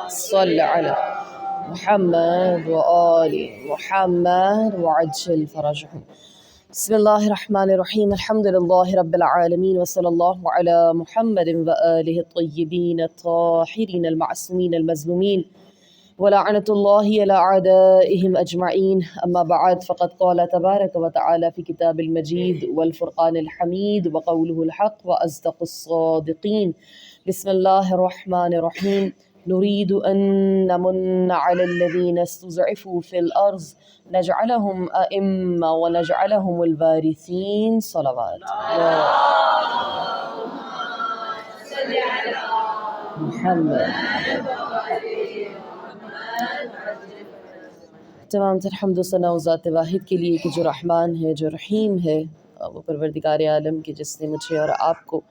صل علی محمد وآل محمد وعجل فرجهم. بسم اللہ الرحمن الرحیم. الحمد للہ رب العالمین وصلی اللہ علی محمد وآلہ الطیبین الطاہرین المعصومین المظلومین ولعنۃ اللہ علی اعدائهم اجمعین. اما بعد فقد قال تبارک وتعالی فی کتاب المجید والفرقان الحمید وقولہ الحق واصدق الصادقین. بسم اللہ الرحمن الرحیم. نريد أن نمن على الذين استضعفوا في الأرض نجعلهم أئمة ونجعلهم الوارثين. صلوات محمد. تمام تر حمد و ثنا و ذات واحد کے لیے کہ جو رحمان ہے، جو رحیم ہے، وہ پروردگار عالم کے جس نے مجھے اور آپ کو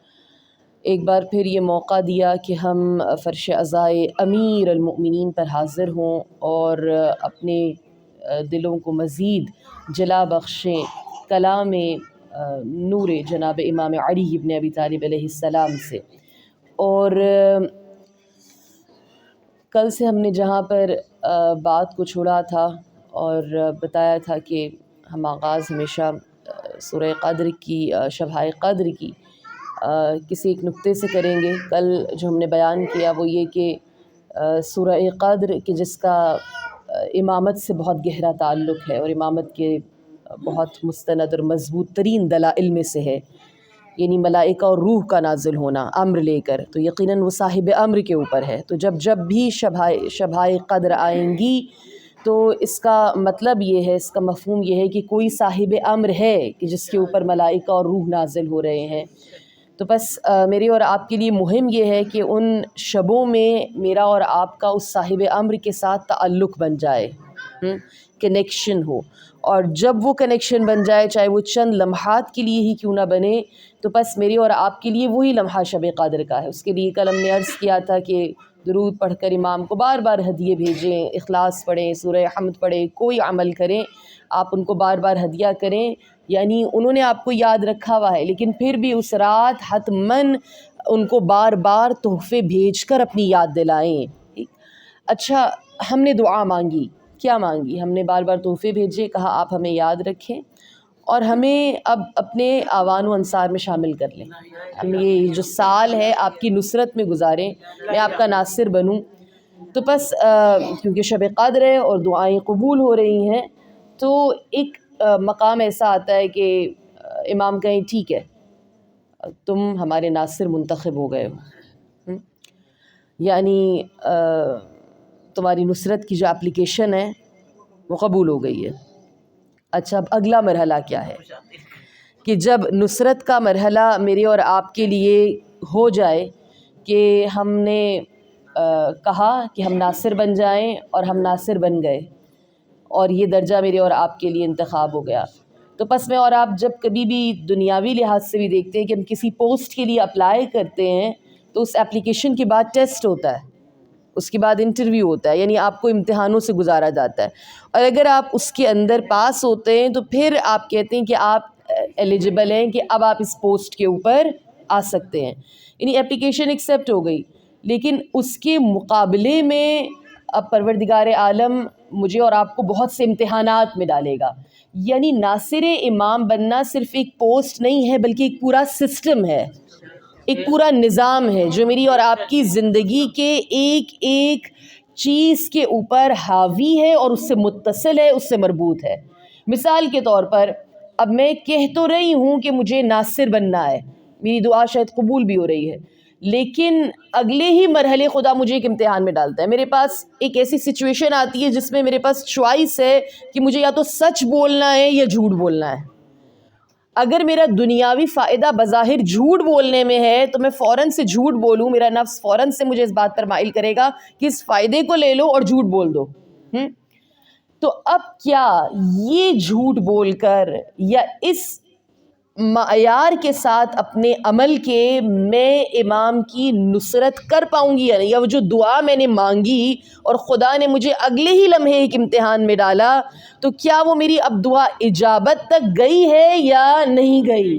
ایک بار پھر یہ موقع دیا کہ ہم فرش عزائے امیر المؤمنین پر حاضر ہوں اور اپنے دلوں کو مزید جلا بخشیں کلام نور جناب امام علی ابن ابی طالب علیہ السلام سے. اور کل سے ہم نے جہاں پر بات کو چھوڑا تھا اور بتایا تھا کہ ہم آغاز ہمیشہ سورہ قدر کی، شبہ قدر کی کسی ایک نقطے سے کریں گے. کل جو ہم نے بیان کیا وہ یہ کہ سورہ قدر کہ جس کا امامت سے بہت گہرا تعلق ہے اور امامت کے بہت مستند اور مضبوط ترین دلائل میں سے ہے، یعنی ملائکہ اور روح کا نازل ہونا امر لے کر، تو یقیناً وہ صاحب امر کے اوپر ہے. تو جب بھی شبہ قدر آئیں گی تو اس کا مطلب یہ ہے، اس کا مفہوم یہ ہے کہ کوئی صاحب امر ہے کہ جس کے اوپر ملائکہ اور روح نازل ہو رہے ہیں. تو بس میری اور آپ کے لیے مہم یہ ہے کہ ان شبوں میں میرا اور آپ کا اس صاحب امر کے ساتھ تعلق بن جائے، کنیکشن ہو. اور جب وہ کنیکشن بن جائے، چاہے وہ چند لمحات کے لیے ہی کیوں نہ بنے، تو بس میری اور آپ کے لیے وہی لمحہ شب قدر کا ہے. اس کے لیے کل ہم نے عرض کیا تھا کہ درود پڑھ کر امام کو بار بار ہدیے بھیجیں، اخلاص پڑھیں، سورہ حمد پڑھیں، کوئی عمل کریں، آپ ان کو بار بار ہدیہ کریں. یعنی انہوں نے آپ کو یاد رکھا ہوا ہے، لیکن پھر بھی اس رات حتماً ان کو بار بار تحفے بھیج کر اپنی یاد دلائیں. اچھا، ہم نے دعا مانگی، کیا مانگی؟ ہم نے بار بار تحفے بھیجے، کہا آپ ہمیں یاد رکھیں اور ہمیں اب اپنے آوان و انصار میں شامل کر لیں. ہم یہ جو سال ہے آپ کی نصرت میں گزاریں، میں آپ کا ناصر بنوں. تو بس کیونکہ شب قدر ہے اور دعائیں قبول ہو رہی ہیں، تو ایک مقام ایسا آتا ہے کہ امام کہیں ٹھیک ہے تم ہمارے ناصر منتخب ہو گئے ہو، یعنی تمہاری نصرت کی جو اپلیکیشن ہے وہ قبول ہو گئی ہے. اچھا، اب اگلا مرحلہ کیا ہے کہ جب نصرت کا مرحلہ میرے اور آپ کے لیے ہو جائے کہ ہم نے کہا کہ ہم ناصر بن جائیں اور ہم ناصر بن گئے اور یہ درجہ میرے اور آپ کے لیے انتخاب ہو گیا، تو پس میں اور آپ جب کبھی بھی دنیاوی لحاظ سے بھی دیکھتے ہیں کہ ہم کسی پوسٹ کے لیے اپلائی کرتے ہیں تو اس اپلیکیشن کے بعد ٹیسٹ ہوتا ہے، اس کے بعد انٹرویو ہوتا ہے، یعنی آپ کو امتحانوں سے گزارا جاتا ہے. اور اگر آپ اس کے اندر پاس ہوتے ہیں تو پھر آپ کہتے ہیں کہ آپ ایلیجبل ہیں کہ اب آپ اس پوسٹ کے اوپر آ سکتے ہیں، یعنی اپلیکیشن ایکسیپٹ ہو گئی. لیکن اس کے مقابلے میں اب پروردگار عالم مجھے اور آپ کو بہت سے امتحانات میں ڈالے گا. یعنی ناصر امام بننا صرف ایک پوسٹ نہیں ہے بلکہ ایک پورا سسٹم ہے، ایک پورا نظام ہے جو میری اور آپ کی زندگی کے ایک ایک چیز کے اوپر حاوی ہے اور اس سے متصل ہے، اس سے مربوط ہے. مثال کے طور پر اب میں کہہ تو رہی ہوں کہ مجھے ناصر بننا ہے، میری دعا شاید قبول بھی ہو رہی ہے، لیکن اگلے ہی مرحلے خدا مجھے ایک امتحان میں ڈالتا ہے. میرے پاس ایک ایسی سچویشن آتی ہے جس میں میرے پاس چوائس ہے کہ مجھے یا تو سچ بولنا ہے یا جھوٹ بولنا ہے. اگر میرا دنیاوی فائدہ بظاہر جھوٹ بولنے میں ہے تو میں فوراً سے جھوٹ بولوں، میرا نفس فوراً سے مجھے اس بات پر مائل کرے گا کہ اس فائدے کو لے لو اور جھوٹ بول دو. تو اب کیا یہ جھوٹ بول کر یا اس معیار کے ساتھ اپنے عمل کے میں امام کی نصرت کر پاؤں گی یا نہیں؟ یا وہ جو دعا میں نے مانگی اور خدا نے مجھے اگلے ہی لمحے ایک امتحان میں ڈالا، تو کیا وہ میری اب دعا اجابت تک گئی ہے یا نہیں گئی؟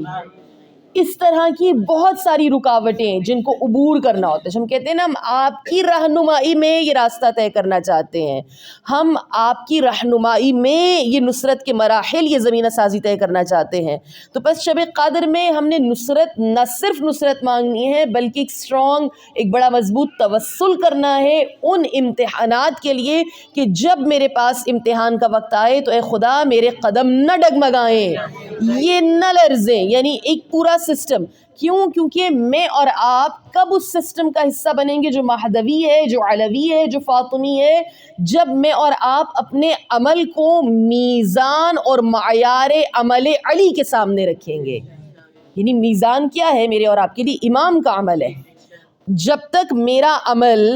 اس طرح کی بہت ساری رکاوٹیں جن کو عبور کرنا ہوتا ہے. ہم کہتے ہیں نا ہم آپ کی رہنمائی میں یہ راستہ طے کرنا چاہتے ہیں, ہم آپ کی رہنمائی میں یہ نصرت کے مراحل, یہ زمینہ سازی طے کرنا چاہتے ہیں. تو بس شب قدر میں ہم نے نصرت, نہ صرف نصرت مانگنی ہے بلکہ ایک اسٹرانگ, ایک بڑا مضبوط توسل کرنا ہے ان امتحانات کے لیے کہ جب میرے پاس امتحان کا وقت آئے تو اے خدا میرے قدم نہ ڈگمگائیں, یہ نہ لرزیں. یعنی ایک پورا سسٹم. کیوں؟ کیونکہ میں اور آپ کب اس سسٹم کا حصہ بنیں گے جو مہدوی ہے, جو علوی ہے, جو فاطمی ہے, جب میں اور آپ اپنے عمل کو میزان اور معیار عمل علی کے سامنے رکھیں گے. یعنی میزان کیا ہے میرے اور آپ کے لیے؟ امام کا عمل ہے. جب تک میرا عمل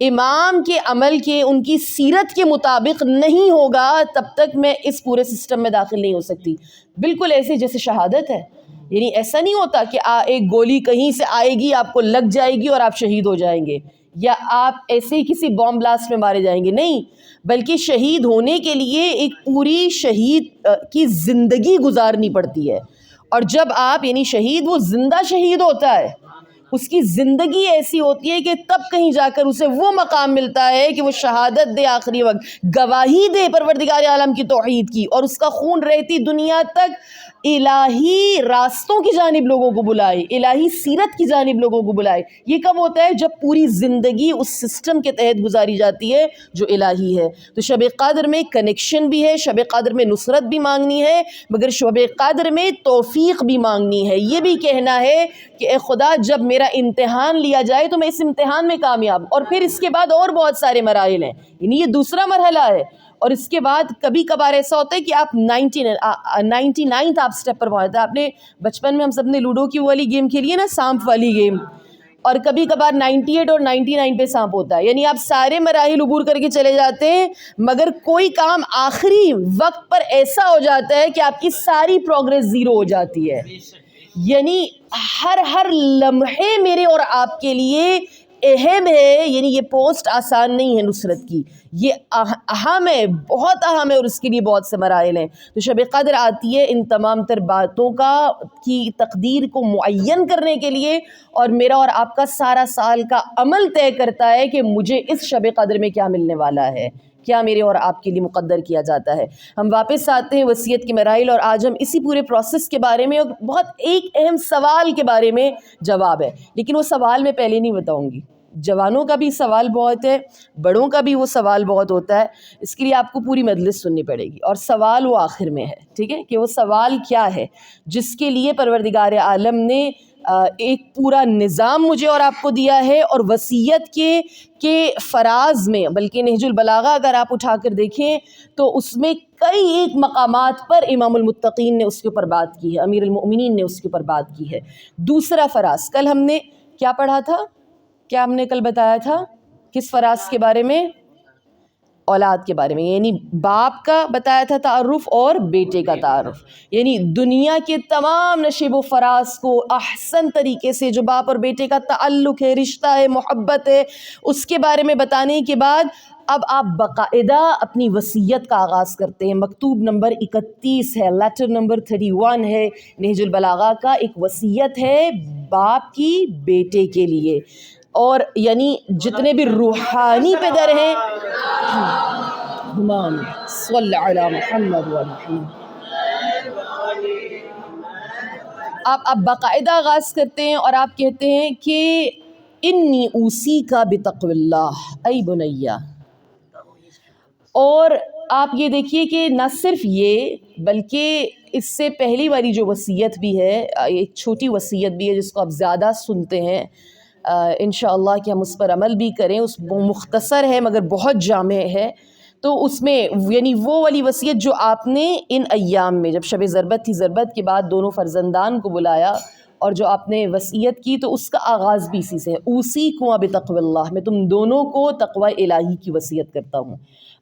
امام کے عمل کے, ان کی سیرت کے مطابق نہیں ہوگا تب تک میں اس پورے سسٹم میں داخل نہیں ہو سکتی. بالکل ایسے جیسے شہادت ہے. یعنی ایسا نہیں ہوتا کہ ایک گولی کہیں سے آئے گی, آپ کو لگ جائے گی اور آپ شہید ہو جائیں گے, یا آپ ایسے ہی کسی بام بلاسٹ میں مارے جائیں گے. نہیں, بلکہ شہید ہونے کے لیے ایک پوری شہید کی زندگی گزارنی پڑتی ہے. اور جب آپ, یعنی شہید وہ زندہ شہید ہوتا ہے, اس کی زندگی ایسی ہوتی ہے کہ تب کہیں جا کر اسے وہ مقام ملتا ہے کہ وہ شہادت دے, آخری وقت گواہی دے پروردگار عالم کی توحید کی, اور اس کا خون رہتی دنیا تک الہی راستوں کی جانب لوگوں کو بلائے, الہی سیرت کی جانب لوگوں کو بلائے. یہ کب ہوتا ہے؟ جب پوری زندگی اس سسٹم کے تحت گزاری جاتی ہے جو الہی ہے. تو شب قدر میں کنیکشن بھی ہے, شب قدر میں نصرت بھی مانگنی ہے, مگر شب قدر میں توفیق بھی مانگنی ہے. یہ بھی کہنا ہے کہ اے خدا جب میرا امتحان لیا جائے تو میں اس امتحان میں کامیاب. اور پھر اس کے بعد اور بہت سارے مراحل ہیں, یعنی یہ دوسرا مرحلہ ہے. اور اس کے بعد کبھی کبھار ایسا ہوتا ہے کہ آپ 99 آپ سٹیپ پر پہنچتے ہیں. آپ نے بچپن میں ہم سب نے لوڈو کی والی گیم کھیلی ہے نا, سانپ والی گیم, اور کبھی کبھار 98 اور 99 پہ سانپ ہوتا ہے. یعنی آپ سارے مراحل عبور کر کے چلے جاتے ہیں, مگر کوئی کام آخری وقت پر ایسا ہو جاتا ہے کہ آپ کی ساری پروگریس زیرو ہو جاتی ہے. یعنی ہر لمحے میرے اور آپ کے لیے اہم ہے. یعنی یہ پوسٹ آسان نہیں ہے نصرت کی, یہ اہم ہے, بہت اہم ہے, اور اس کے لیے بہت سے مراحل ہیں. تو شب قدر آتی ہے ان تمام تر باتوں کی تقدیر کو معین کرنے کے لیے, اور میرا اور آپ کا سارا سال کا عمل طے کرتا ہے کہ مجھے اس شب قدر میں کیا ملنے والا ہے, کیا میرے اور آپ کے لیے مقدر کیا جاتا ہے. ہم واپس آتے ہیں وصیت کے مراحل, اور آج ہم اسی پورے پروسیس کے بارے میں, اور بہت ایک اہم سوال کے بارے میں جواب ہے. لیکن وہ سوال میں پہلے نہیں بتاؤں گی. جوانوں کا بھی سوال بہت ہے, بڑوں کا بھی وہ سوال بہت ہوتا ہے. اس کے لیے آپ کو پوری مجلس سننی پڑے گی, اور سوال وہ آخر میں ہے. ٹھیک ہے, کہ وہ سوال کیا ہے جس کے لیے پروردگار عالم نے ایک پورا نظام مجھے اور آپ کو دیا ہے. اور وصیت کے فراز میں, بلکہ نہج البلاغہ اگر آپ اٹھا کر دیکھیں تو اس میں کئی ایک مقامات پر امام المتقین نے اس کے اوپر بات کی ہے, امیر المؤمنین نے اس کے اوپر بات کی ہے. دوسرا فراز, کل ہم نے کیا پڑھا تھا, کیا ہم نے کل بتایا تھا, کس فراز کے بارے میں؟ اولاد کے بارے میں. یعنی باپ کا بتایا تھا تعارف اور بیٹے کا تعارف. یعنی دنیا کے تمام نشیب و فراز کو احسن طریقے سے جو باپ اور بیٹے کا تعلق ہے, رشتہ ہے, محبت ہے, اس کے بارے میں بتانے کے بعد اب آپ باقاعدہ اپنی وصیت کا آغاز کرتے ہیں. مکتوب نمبر 31 ہے, لیٹر نمبر 31 ہے نہج البلاغہ کا. ایک وصیت ہے باپ کی بیٹے کے لیے. اور یعنی جتنے بھی روحانی پدر ہیں, صلی علی محمد و محمد, آپ باقاعدہ آغاز کرتے ہیں اور آپ کہتے ہیں کہ انی اوصیک بتقوی اللہ ای بنیہ. اور آپ یہ دیکھیے کہ نہ صرف یہ, بلکہ اس سے پہلی والی جو وصیت بھی ہے, ایک چھوٹی وصیت بھی ہے جس کو آپ زیادہ سنتے ہیں, انشاءاللہ کہ ہم اس پر عمل بھی کریں. اس مختصر ہے مگر بہت جامع ہے. تو اس میں یعنی وہ والی وصیت جو آپ نے ان ایام میں, جب شب ضربت تھی, ضربت کے بعد دونوں فرزندان کو بلایا اور جو آپ نے وصیت کی, تو اس کا آغاز بھی اسی سے ہے, اوصیکم بتقوی اللہ, میں تم دونوں کو تقوی الہی کی وصیت کرتا ہوں.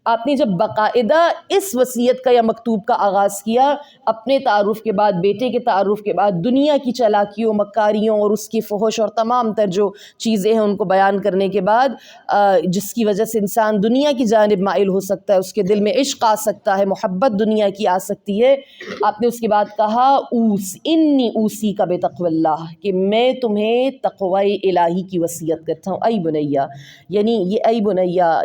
آپ نے جب باقاعدہ اس وصیت کا یا مکتوب کا آغاز کیا، اپنے تعارف کے بعد، بیٹے کے تعارف کے بعد، دنیا کی چالاکیوں، مکاریوں اور اس کی فحش اور تمام تر جو چیزیں ہیں ان کو بیان کرنے کے بعد، جس کی وجہ سے انسان دنیا کی جانب مائل ہو سکتا ہے، اس کے دل میں عشق آ سکتا ہے، محبت دنیا کی آ سکتی ہے، آپ نے اس کے بعد کہا انی اوصی کا بتقوی اللہ، کہ میں تمہیں تقوی الہی کی وصیت کرتا ہوں۔ ای بنیا، یعنی یہ ای بنیا،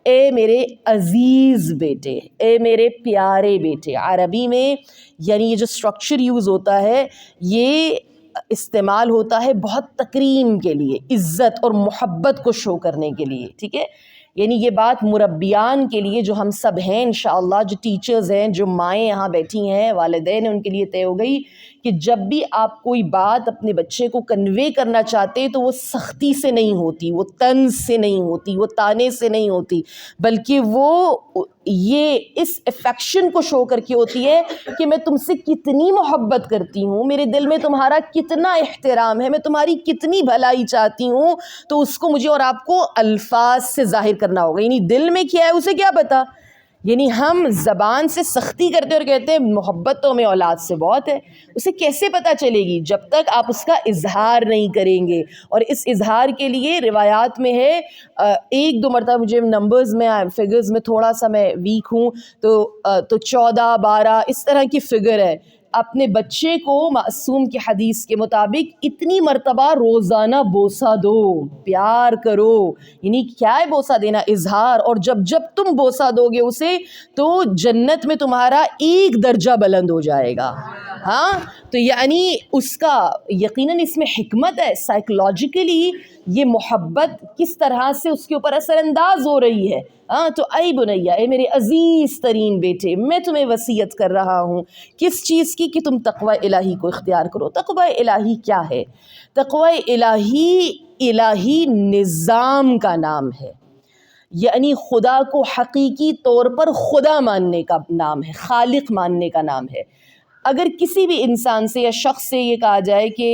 اے میرے عزیز بیٹے، اے میرے پیارے بیٹے، عربی میں یعنی یہ جو اسٹرکچر یوز ہوتا ہے یہ استعمال ہوتا ہے بہت تکریم کے لیے، عزت اور محبت کو شو کرنے کے لیے، ٹھیک ہے؟ یعنی یہ بات مربیان کے لیے جو ہم سب ہیں انشاءاللہ، جو ٹیچرز ہیں، جو مائیں یہاں بیٹھی ہیں، والدین ہیں، ان کے لیے طے ہو گئی کہ جب بھی آپ کوئی بات اپنے بچے کو کنوے کرنا چاہتے تو وہ سختی سے نہیں ہوتی، وہ طنز سے نہیں ہوتی، وہ طانے سے نہیں ہوتی، بلکہ وہ یہ اس افیکشن کو شو کر کے ہوتی ہے کہ میں تم سے کتنی محبت کرتی ہوں، میرے دل میں تمہارا کتنا احترام ہے، میں تمہاری کتنی بھلائی چاہتی ہوں، تو اس کو مجھے اور آپ کو الفاظ سے ظاہر کرنا ہوگا۔ یعنی دل میں کیا ہے اسے کیا پتا؟ یعنی ہم زبان سے سختی کرتے اور کہتے ہیں محبت تو ہمیں اولاد سے بہت ہے، اسے کیسے پتہ چلے گی جب تک آپ اس کا اظہار نہیں کریں گے؟ اور اس اظہار کے لیے روایات میں ہے، ایک دو مرتبہ مجھے نمبرز میں فگرز میں تھوڑا سا میں ویک ہوں، تو 14 12 اس طرح کی فگر ہے، اپنے بچے کو معصوم کی حدیث کے مطابق اتنی مرتبہ روزانہ بوسہ دو، پیار کرو۔ یعنی کیا ہے بوسہ دینا؟ اظہار۔ اور جب تم بوسہ دو گے اسے تو جنت میں تمہارا ایک درجہ بلند ہو جائے گا۔ ہاں، تو یعنی اس کا یقیناً اس میں حکمت ہے، سائیکولوجیکلی یہ محبت کس طرح سے اس کے اوپر اثر انداز ہو رہی ہے۔ ہاں، تو اے بنیا، اے میرے عزیز ترین بیٹے، میں تمہیں وصیت کر رہا ہوں کس چیز کی؟ کہ تم تقوی الہی کو اختیار کرو۔ تقوی الہی کیا ہے؟ تقوی الہی نظام کا نام ہے، یعنی خدا کو حقیقی طور پر خدا ماننے کا نام ہے، خالق ماننے کا نام ہے۔ اگر کسی بھی انسان سے یا شخص سے یہ کہا جائے کہ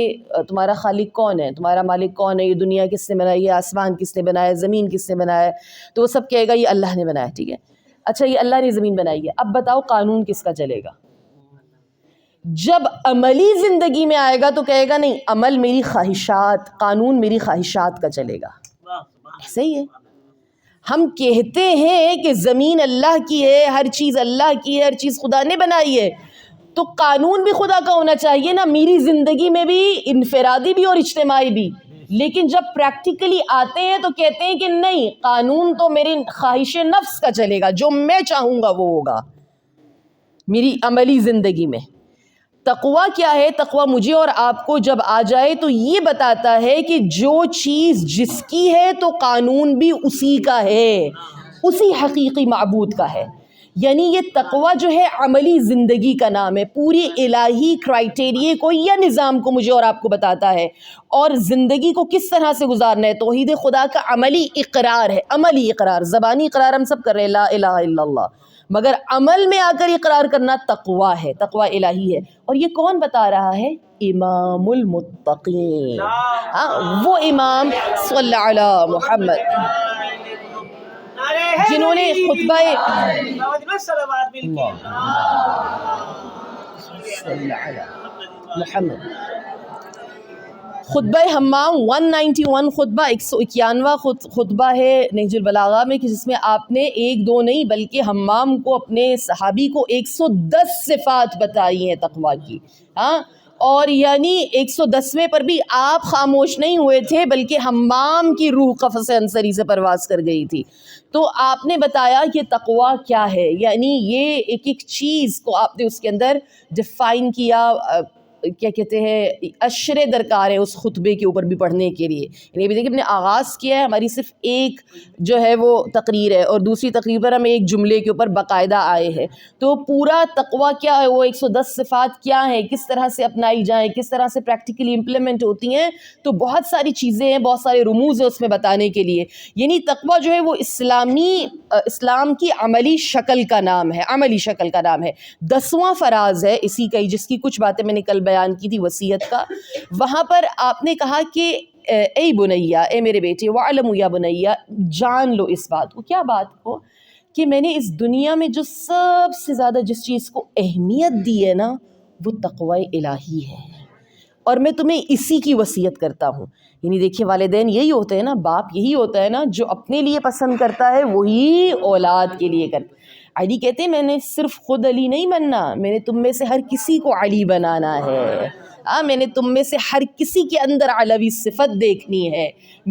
تمہارا خالق کون ہے، تمہارا مالک کون ہے، یہ دنیا کس نے بنائی ہے، آسمان کس نے بنایا ہے، زمین کس نے بنایا ہے، تو وہ سب کہے گا یہ اللہ نے بنایا، ٹھیک ہے؟ اچھا، یہ اللہ نے زمین بنائی ہے، اب بتاؤ قانون کس کا چلے گا؟ جب عملی زندگی میں آئے گا تو کہے گا نہیں، عمل میری خواہشات، قانون میری خواہشات کا چلے گا۔ ایسے ہی ہے، ہم کہتے ہیں کہ زمین اللہ کی ہے، ہر چیز اللہ کی ہے، ہر چیز خدا نے بنائی ہے، تو قانون بھی خدا کا ہونا چاہیے نا، میری زندگی میں بھی، انفرادی بھی اور اجتماعی بھی۔ لیکن جب پریکٹیکلی آتے ہیں تو کہتے ہیں کہ نہیں، قانون تو میری خواہش نفس کا چلے گا، جو میں چاہوں گا وہ ہوگا میری عملی زندگی میں۔ تقویٰ کیا ہے؟ تقویٰ مجھے اور آپ کو جب آ جائے تو یہ بتاتا ہے کہ جو چیز جس کی ہے تو قانون بھی اسی کا ہے، اسی حقیقی معبود کا ہے۔ یعنی یہ تقویٰ جو ہے عملی زندگی کا نام ہے، پوری الہی کرائٹیریے کو یا نظام کو مجھے اور آپ کو بتاتا ہے، اور زندگی کو کس طرح سے گزارنا ہے۔ توحید خدا کا عملی اقرار ہے، عملی اقرار، زبانی اقرار ہم سب کر رہے ہیں لا الہ الا اللہ، مگر عمل میں آ کر اقرار کرنا تقویٰ ہے، تقویٰ الہی ہے۔ اور یہ کون بتا رہا ہے؟ امام المتقین، وہ امام صلی اللہ علی محمد جنہوں نے خطبہ محمد خطبہ حمام 191 خطبہ 191 خطبہ ہے نہج البلاغہ میں، کہ جس میں آپ نے ایک دو نہیں بلکہ حمام کو، اپنے صحابی کو 110 صفات بتائی ہیں تقویٰ کی۔ ہاں، اور یعنی 110ویں پر بھی آپ خاموش نہیں ہوئے تھے بلکہ حمام کی روح قفس انصری سے پرواز کر گئی تھی۔ تو آپ نے بتایا کہ تقویٰ کیا ہے، یعنی یہ ایک ایک چیز کو آپ نے اس کے اندر ڈیفائن کیا۔ کیا کہتے ہیں، اشرے درکار ہے اس خطبے کے اوپر بھی پڑھنے کے لیے۔ یعنی دیکھیں، ہم نے آغاز کیا ہے، ہماری صرف ایک جو ہے وہ تقریر ہے، اور دوسری تقریر پر ہم ایک جملے کے اوپر باقاعدہ آئے ہیں۔ تو پورا تقویٰ کیا ہے، وہ 110 صفات کیا ہیں، کس طرح سے اپنائی جائیں، کس طرح سے پریکٹیکلی امپلیمنٹ ہوتی ہیں، تو بہت ساری چیزیں ہیں، بہت سارے رموز ہیں اس میں بتانے کے لیے۔ یعنی تقویٰ جو ہے وہ اسلام کی عملی شکل کا نام ہے، عملی شکل کا نام ہے۔ 10واں فراز ہے اسی کا ہی، جس کی کچھ باتیں میں نے کل بیان کی تھی، وصیت کا۔ وہاں پر آپ نے کہا کہ اے بنیا، اے میرے بیٹے، وعلم یا بنیا، جان لو اس بات کو. کیا بات کو؟ کہ میں نے اس دنیا میں جو سب سے زیادہ جس چیز کو اہمیت دی ہے نا وہ تقوی الہی ہے، اور میں تمہیں اسی کی وصیت کرتا ہوں. یعنی دیکھیے والدین یہی ہوتے ہیں نا، باپ یہی ہوتا ہے نا، جو اپنے لیے پسند کرتا ہے وہی اولاد کے لیے کرتا. علی کہتے ہیں میں نے صرف خود علی نہیں بننا، میں نے تم میں سے ہر کسی کو علی بنانا ہے. میں نے تم میں سے ہر کسی کے اندر علوی صفت دیکھنی ہے.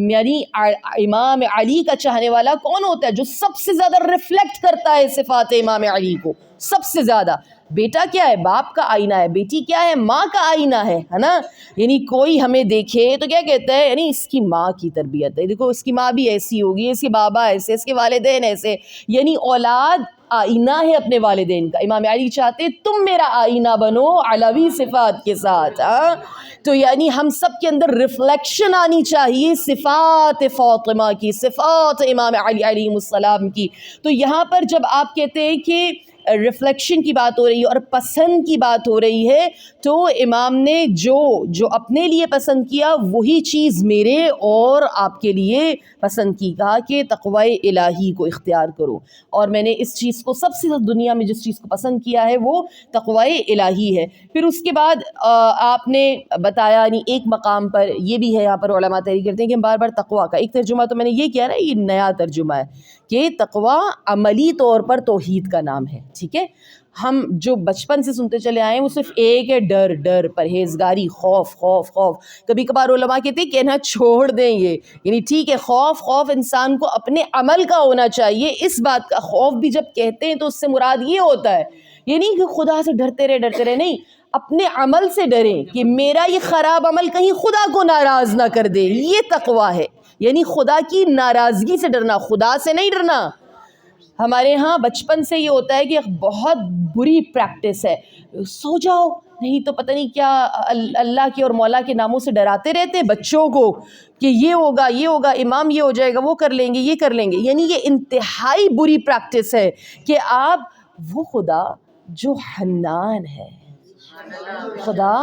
یعنی امام علی کا چاہنے والا کون ہوتا ہے؟ جو سب سے زیادہ ریفلیکٹ کرتا ہے صفات امام علی کو سب سے زیادہ. بیٹا کیا ہے؟ باپ کا آئینہ ہے. بیٹی کیا ہے؟ ماں کا آئینہ ہے نا. یعنی کوئی ہمیں دیکھے تو کیا کہتا ہے؟ یعنی اس کی ماں کی تربیت ہے، دیکھو اس کی ماں بھی ایسی ہوگی، اس کے بابا ایسے، اس کے والدین ایسے. یعنی اولاد آئینہ ہے اپنے والدین کا. امام علی چاہتے تم میرا آئینہ بنو علوی صفات کے ساتھ. تو یعنی ہم سب کے اندر ریفلیکشن آنی چاہیے صفات فاطمہ کی، صفات امام علی علیہ السلام کی. تو یہاں پر جب آپ کہتے ہیں کہ ریفلیکشن کی بات ہو رہی ہے اور پسند کی بات ہو رہی ہے، تو امام نے جو اپنے لیے پسند کیا وہی چیز میرے اور آپ کے لیے پسند کی. کہا کہ تقوی الہی کو اختیار کرو، اور میں نے اس چیز کو سب سے دنیا میں جس چیز کو پسند کیا ہے وہ تقوی الہی ہے. پھر اس کے بعد آپ نے بتایا، یعنی ایک مقام پر یہ بھی ہے، یہاں پر علماء تحریر کرتے ہیں کہ بار بار تقوی کا ایک ترجمہ تو میں نے یہ کیا نا، یہ نیا ترجمہ ہے کہ تقوی عملی طور پر توحید کا نام ہے. ٹھیک ہے، ہم جو بچپن سے سنتے چلے آئے ہیں وہ صرف ایک ہے، ڈر ڈر، پرہیزگاری، خوف خوف خوف. کبھی کبھار علماء کہتے ہیں کہنا چھوڑ دیں یہ، یعنی ٹھیک ہے خوف خوف انسان کو اپنے عمل کا ہونا چاہیے. اس بات کا خوف بھی جب کہتے ہیں تو اس سے مراد یہ ہوتا ہے یعنی کہ خدا سے ڈرتے رہے نہیں، اپنے عمل سے ڈریں کہ میرا یہ خراب عمل کہیں خدا کو ناراض نہ کر دے. یہ تقوی ہے، یعنی خدا کی ناراضگی سے ڈرنا، خدا سے نہیں ڈرنا. ہمارے ہاں بچپن سے یہ ہوتا ہے کہ بہت بری پریکٹس ہے، سو جاؤ نہیں تو پتہ نہیں کیا اللہ کے اور مولا کے ناموں سے ڈراتے رہتے بچوں کو کہ یہ ہوگا یہ ہوگا، امام یہ ہو جائے گا، وہ کر لیں گے یہ کر لیں گے. یعنی یہ انتہائی بری پریکٹس ہے کہ آپ وہ خدا جو حنان ہے، خدا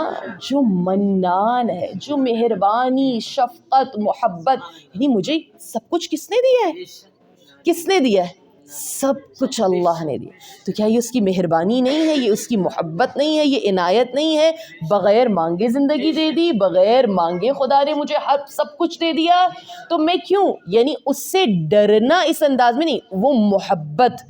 جو منان ہے، جو مہربانی، شفقت، محبت، یعنی مجھے سب کچھ کس نے دیا ہے؟ کس نے دیا ہے؟ سب کچھ اللہ نے دیا. تو کیا یہ اس کی مہربانی نہیں ہے؟ یہ اس کی محبت نہیں ہے؟ یہ عنایت نہیں ہے؟ بغیر مانگے زندگی دے دی، بغیر مانگے خدا نے مجھے سب کچھ دے دیا، تو میں کیوں؟ یعنی اس سے ڈرنا اس انداز میں نہیں، وہ محبت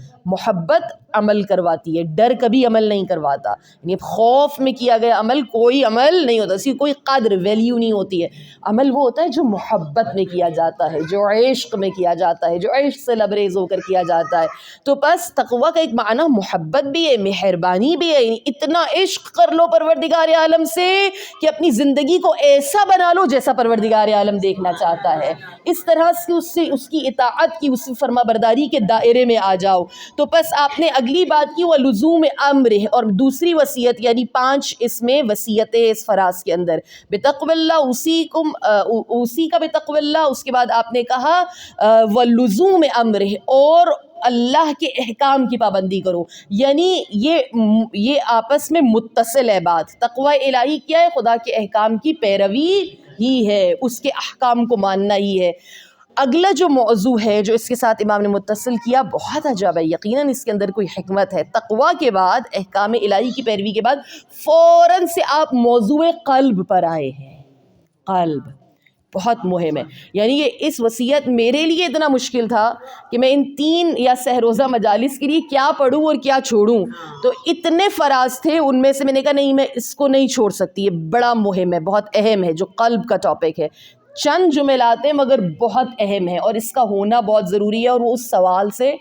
عمل کرواتی ہے، ڈر کبھی عمل نہیں کرواتا. یعنی خوف میں کیا گیا عمل کوئی عمل نہیں ہوتا، اس کی کوئی قدر ویلیو نہیں ہوتی ہے. عمل وہ ہوتا ہے جو محبت میں کیا جاتا ہے، جو عشق میں کیا جاتا ہے، جو عشق سے لبریز ہو کر کیا جاتا ہے. تو بس تقوی کا ایک معنی محبت بھی ہے، مہربانی بھی ہے. یعنی اتنا عشق کر لو پروردگار عالم سے کہ اپنی زندگی کو ایسا بنا لو جیسا پروردگار عالم دیکھنا چاہتا ہے، اس طرح سے اس کی اطاعت کی، اس کی فرما برداری کے دائرے میں آ جاؤ. تو بس آپ نے اگلی بات کی وہ لزوم امر، اور دوسری وصیت یعنی 5 اس میں وصیتیں اس فراز کے اندر، بتقوی اللہ اسی کا بتقوی اللہ. اس کے بعد آپ نے کہا واللزوم امر، اور اللہ کے احکام کی پابندی کرو. یعنی یہ آپس میں متصل ہے بات. تقوی الہی کیا ہے؟ خدا کے احکام کی پیروی ہی ہے، اس کے احکام کو ماننا ہی ہے. اگلا جو موضوع ہے جو اس کے ساتھ امام نے متصل کیا بہت عجب ہے، یقیناً اس کے اندر کوئی حکمت ہے. تقوی کے بعد، احکام الہی کی پیروی کے بعد فوراً سے آپ موضوع قلب پر آئے ہیں. قلب بہت مہم ہے. یعنی یہ اس وصیت میرے لیے اتنا مشکل تھا کہ میں ان 3 یا سہ روزہ مجالس کے لیے کیا پڑھوں اور کیا چھوڑوں. تو اتنے فراز تھے، ان میں سے میں نے کہا نہیں میں اس کو نہیں چھوڑ سکتی، یہ بڑا مہم ہے، بہت اہم ہے، جو قلب کا ٹاپک ہے. چند جملات ہیں مگر بہت اہم ہے، اور اس کا ہونا بہت ضروری ہے، اور وہ اس سوال سے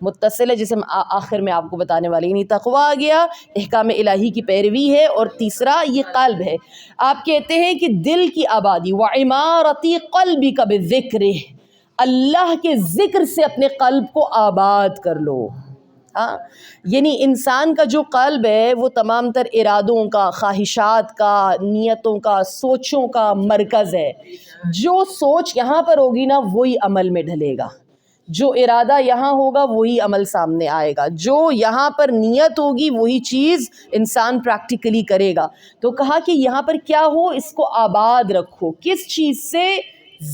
متصل ہے جسے آخر میں آپ کو بتانے والی. یعنی تقوی آ گیا، احکام الہی کی پیروی ہے، اور تیسرا یہ قلب ہے. آپ کہتے ہیں کہ دل کی آبادی وعمارتی قلبی کا بذکر، اللہ کے ذکر سے اپنے قلب کو آباد کر لو. یعنی انسان کا جو قلب ہے وہ تمام تر ارادوں کا، خواہشات کا، نیتوں کا، سوچوں کا مرکز ہے. جو سوچ یہاں پر ہوگی نا وہی عمل میں ڈھلے گا. جو ارادہ یہاں ہوگا وہی عمل سامنے آئے گا، جو یہاں پر نیت ہوگی وہی چیز انسان پریکٹیکلی کرے گا. تو کہا کہ یہاں پر کیا ہو، اس کو آباد رکھو. کس چیز سے؟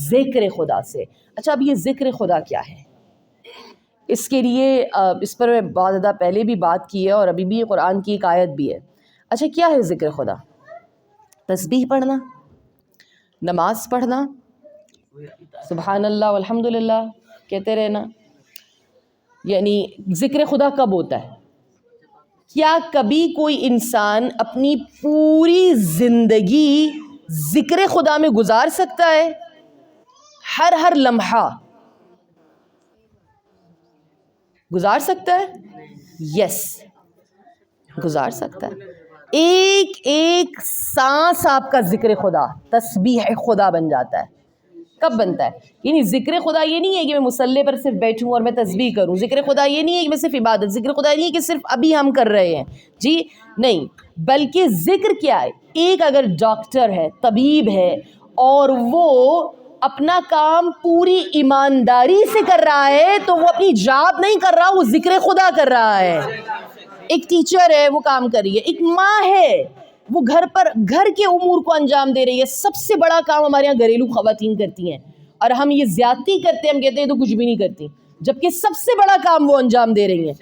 ذکر خدا سے. اچھا اب یہ ذکر خدا کیا ہے؟ اس کے لیے اس پر میں بہت زیادہ پہلے بھی بات کی ہے اور ابھی بھی قرآن کی ایک آیت بھی ہے. اچھا کیا ہے ذکر خدا؟ تسبیح پڑھنا، نماز پڑھنا، سبحان اللہ والحمد للہ کہتے رہنا. یعنی ذکر خدا کب ہوتا ہے؟ کیا کبھی کوئی انسان اپنی پوری زندگی ذکر خدا میں گزار سکتا ہے؟ ہر لمحہ گزار سکتا ہے؟ یس گزار سکتا ہے. ایک ایک سانس آپ کا ذکر خدا، تسبیح خدا بن جاتا ہے. کب بنتا ہے؟ یعنی ذکر خدا یہ نہیں ہے کہ میں مصلی پر صرف بیٹھوں اور میں تسبیح کروں. ذکر خدا یہ نہیں ہے کہ میں صرف عبادت، ذکر خدا یہ نہیں ہے کہ صرف ابھی ہم کر رہے ہیں جی نہیں، بلکہ ذکر کیا ہے؟ ایک اگر ڈاکٹر ہے، طبیب ہے، اور وہ اپنا کام پوری ایمانداری سے کر رہا ہے تو وہ اپنی جاب نہیں کر رہا، وہ ذکر خدا کر رہا ہے. ایک ٹیچر ہے وہ کام کر رہی ہے، ایک ماں ہے وہ گھر کے امور کو انجام دے رہی ہے. سب سے بڑا کام ہمارے یہاں گھریلو خواتین کرتی ہیں اور ہم یہ زیادتی کرتے ہیں، ہم کہتے ہیں تو کچھ بھی نہیں کرتی، جبکہ سب سے بڑا کام وہ انجام دے رہی ہیں.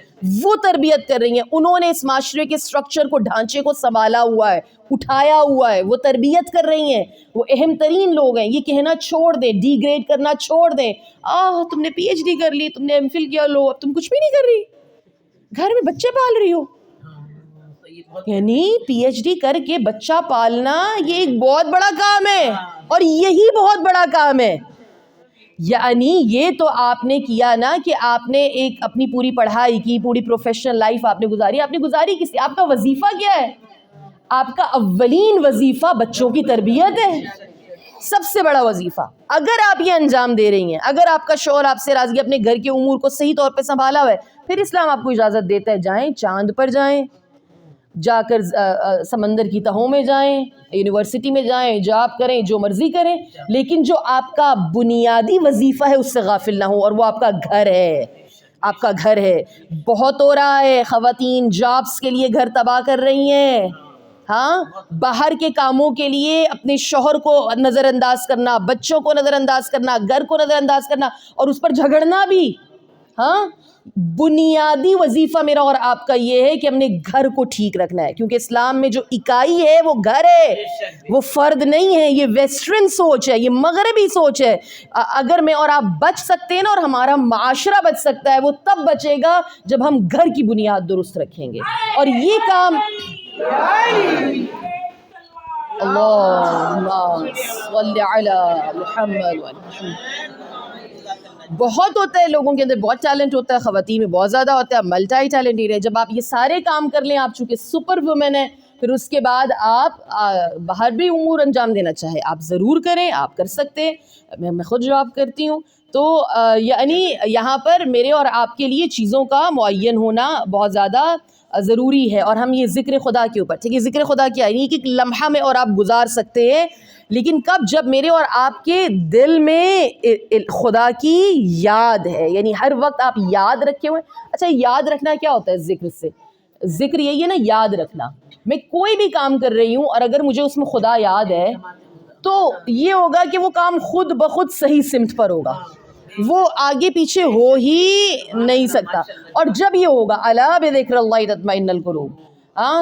وہ تربیت کر رہی ہیں، انہوں نے اس معاشرے کے سٹرکچر کو، ڈھانچے کو سنبھالا ہوا ہے، اٹھایا ہوا ہے، وہ تربیت کر رہی ہیں. وہ اہم ترین لوگ ہیں. یہ کہنا چھوڑ دیں، ڈی گریڈ کرنا چھوڑ دیں، تم نے پی ایچ ڈی کر لی، تم نے ایم فل کیا، لو اب تم کچھ بھی نہیں کر رہی، گھر میں بچے پال رہی ہو. یعنی پی ایچ ڈی کر کے بچہ پالنا یہ ایک بہت بڑا کام ہے، اور یہی بہت بڑا کام ہے. یعنی یہ تو آپ نے کیا نا کہ آپ نے ایک اپنی پوری پڑھائی کی، پوری پروفیشنل لائف آپ نے گزاری کس سے؟ آپ کا وظیفہ کیا ہے؟ آپ کا اولین وظیفہ بچوں کی تربیت ہے، سب سے بڑا وظیفہ. اگر آپ یہ انجام دے رہی ہیں، اگر آپ کا شوہر آپ سے راضی، اپنے گھر کے امور کو صحیح طور پہ سنبھالا ہوا ہے، پھر اسلام آپ کو اجازت دیتا ہے جائیں چاند پر جائیں، جا کر سمندر کی تہوں میں جائیں، یونیورسٹی میں جائیں، جاب کریں، جو مرضی کریں، لیکن جو آپ کا بنیادی وظیفہ ہے اس سے غافل نہ ہو، اور وہ آپ کا گھر ہے. آپ کا گھر ہے. بہت ہو رہا ہے خواتین جابس کے لیے گھر تباہ کر رہی ہیں، ہاں، باہر کے کاموں کے لیے اپنے شوہر کو نظر انداز کرنا، بچوں کو نظر انداز کرنا، گھر کو نظر انداز کرنا، اور اس پر جھگڑنا بھی. ہاں، بنیادی وظیفہ میرا اور آپ کا یہ ہے کہ ہم نے گھر کو ٹھیک رکھنا ہے، کیونکہ اسلام میں جو اکائی ہے وہ گھر ہے، وہ فرد نہیں ہے. یہ ویسٹرن سوچ ہے، یہ مغربی سوچ ہے. اگر میں اور آپ بچ سکتے ہیں نا، اور ہمارا معاشرہ بچ سکتا ہے، وہ تب بچے گا جب ہم گھر کی بنیاد درست رکھیں گے. اور یہ کام اللہم صلی علی محمد. بہت ہوتا ہے لوگوں کے اندر، بہت ٹیلنٹ ہوتا ہے، خواتین میں بہت زیادہ ہوتا ہے، ملٹائی ٹیلنٹڈ ہے. جب آپ یہ سارے کام کر لیں، آپ چونکہ سپر وومن ہیں، پھر اس کے بعد آپ باہر بھی امور انجام دینا چاہے آپ ضرور کریں، آپ کر سکتے ہیں. میں خود جاب کرتی ہوں، تو یعنی یہاں پر میرے اور آپ کے لیے چیزوں کا معین ہونا بہت زیادہ ضروری ہے. اور ہم یہ ذکر خدا کے اوپر، ٹھیک ہے، ذکر خدا کیا ہے؟ کہ ایک لمحہ میں اور آپ گزار سکتے ہیں، لیکن کب؟ جب میرے اور آپ کے دل میں خدا کی یاد ہے، یعنی ہر وقت آپ یاد رکھے ہوئے. اچھا یاد رکھنا کیا ہوتا ہے ذکر سے؟ ذکر یہی ہے نا، یاد رکھنا. میں کوئی بھی کام کر رہی ہوں اور اگر مجھے اس میں خدا یاد ہے تو یہ ہوگا کہ وہ کام خود بخود صحیح سمت پر ہوگا، وہ آگے پیچھے ہو ہی نہیں سکتا. اور جب یہ ہوگا الا بذکر اللہ تطمئن القلوب،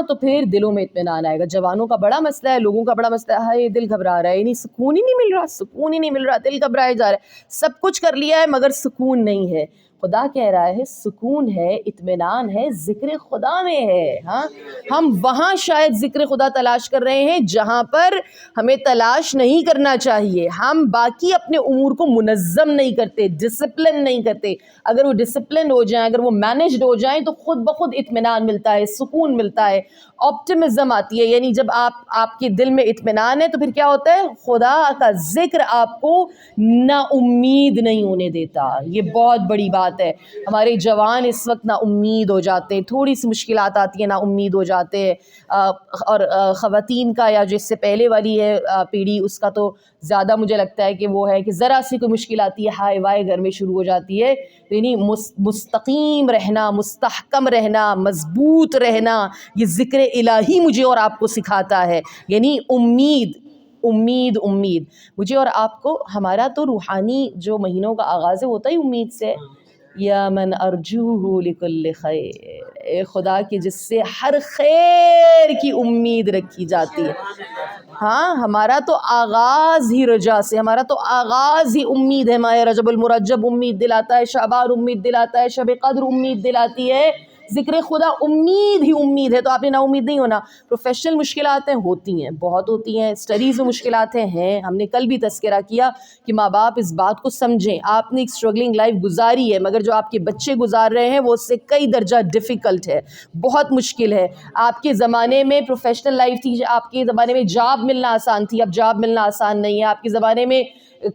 تو پھر دلوں میں اطمینان آئے گا. جوانوں کا بڑا مسئلہ ہے، لوگوں کا بڑا مسئلہ ہے، ہائے دل گھبرا رہا ہے، یعنی سکون ہی نہیں مل رہا، سکون ہی نہیں مل رہا، دل گھبرائے جا رہا ہے، سب کچھ کر لیا ہے مگر سکون نہیں ہے. خدا کہہ رہا ہے سکون ہے، اطمینان ہے، ذکر خدا میں ہے. ہاں، ہم وہاں شاید ذکر خدا تلاش کر رہے ہیں جہاں پر ہمیں تلاش نہیں کرنا چاہیے. ہم باقی اپنے امور کو منظم نہیں کرتے، ڈسپلن نہیں کرتے. اگر وہ ڈسپلن ہو جائیں، اگر وہ مینجڈ ہو جائیں تو خود بخود اطمینان ملتا ہے، سکون ملتا ہے، آپٹمزم آتی ہے. یعنی جب آپ کے دل میں اطمینان ہے تو پھر کیا ہوتا ہے؟ خدا کا ذکر آپ کو نا امید نہیں ہونے دیتا. یہ بہت بڑی بات بات ہے. ہمارے جوان اس وقت نا امید ہو جاتے ہیں, تھوڑی سی مشکلات آتی ہیں نا امید ہو جاتے ہیں, اور خواتین کا یا جو اس سے پہلے والی ہے پیڑھی, اس کا تو زیادہ مجھے لگتا ہے کہ وہ ہے کہ ذرا سی کوئی مشکل آتی ہے ہائے وائے گھر میں شروع ہو جاتی ہے. یعنی مستقیم رہنا, مستحکم رہنا, مضبوط رہنا, یہ ذکر الہی مجھے اور آپ کو سکھاتا ہے. یعنی امید امید امید. مجھے اور آپ کو, ہمارا تو روحانی جو مہینوں کا آغاز ہے ہوتا ہی امید سے. یا من ارجوہ لکل خیر, اے خدا کہ جس سے ہر خیر کی امید رکھی جاتی ہے. ہاں, ہمارا تو آغاز ہی رجا سے, ہمارا تو آغاز ہی امید ہے. ماہ رجب المرجب امید دلاتا ہے, شعبان امید دلاتا ہے, شب قدر امید دلاتی ہے, ذکر خدا امید ہی امید ہے. تو آپ نے نا امید نہیں ہونا. پروفیشنل مشکلاتیں ہوتی ہیں, بہت ہوتی ہیں, اسٹڈیز میں مشکلاتیں ہیں. ہم نے کل بھی تذکرہ کیا کہ ماں باپ اس بات کو سمجھیں. آپ نے ایک اسٹرگلنگ لائف گزاری ہے, مگر جو آپ کے بچے گزار رہے ہیں وہ اس سے کئی درجہ ڈیفیکلٹ ہے, بہت مشکل ہے. آپ کے زمانے میں پروفیشنل لائف تھی, آپ کے زمانے میں جاب ملنا آسان تھی, اب جاب ملنا آسان نہیں ہے. آپ کے زمانے میں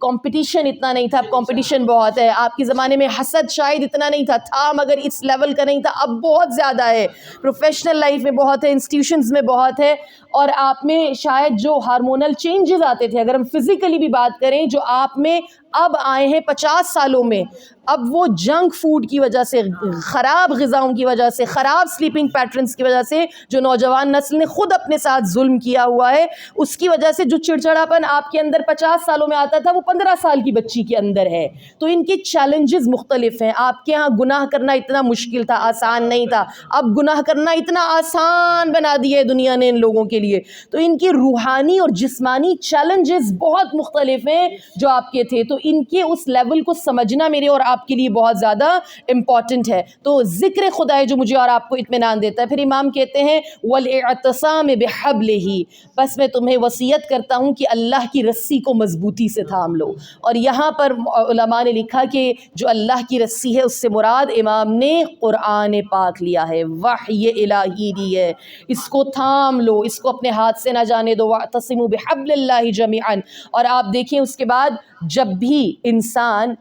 کمپٹیشن اتنا نہیں تھا, اب کمپٹیشن بہت ہے. آپ کے زمانے میں حسد شاید اتنا نہیں تھا, مگر اس لیول کا نہیں تھا, اب بہت زیادہ ہے. پروفیشنل لائف میں بہت ہے, انسٹیٹیوشنز میں بہت ہے. اور آپ میں شاید جو ہارمونل چینجز آتے تھے, اگر ہم فزیکلی بھی بات کریں, جو آپ میں اب آئے ہیں 50 سالوں میں, اب وہ جنک فوڈ کی وجہ سے, خراب غذاؤں کی وجہ سے, خراب سلیپنگ پیٹرنز کی وجہ سے, جو نوجوان نسل نے خود اپنے ساتھ ظلم کیا ہوا ہے, اس کی وجہ سے جو چڑچڑاپن آپ کے اندر 50 سالوں میں آتا تھا وہ 15 سال کی بچی کے اندر ہے. تو ان کے چیلنجز مختلف ہیں. آپ کے ہاں گناہ کرنا اتنا مشکل تھا, آسان نہیں تھا, اب گناہ کرنا اتنا آسان بنا دیا ہے دنیا نے ان لوگوں کے لیے. تو ان کے روحانی اور جسمانی چیلنجز بہت مختلف ہیں جو آپ کے تھے. تو ان کے اس لیول کو سمجھنا میرے اور آپ کے لیے بہت زیادہ امپورٹنٹ ہے. تو ذکر خدا ہے جو مجھے اور آپ کو اطمینان دیتا ہے. پھر امام کہتے ہیں والاعتصام بحبلہ, بس میں تمہیں وصیت کرتا ہوں کہ اللہ کی رسی کو مضبوطی سے تھام لو. اور یہاں پر علماء نے لکھا کہ جو اللہ کی رسی ہے اس سے مراد امام نے قرآن پاک لیا ہے, وحی الہی دی ہے. اس کو تھام لو, اس کو اپنے ہاتھ سے نہ جانے دو. واعتصموا بحبل اللہ جمیعا. اور آپ دیکھیں اس کے بعد جب بھی انسان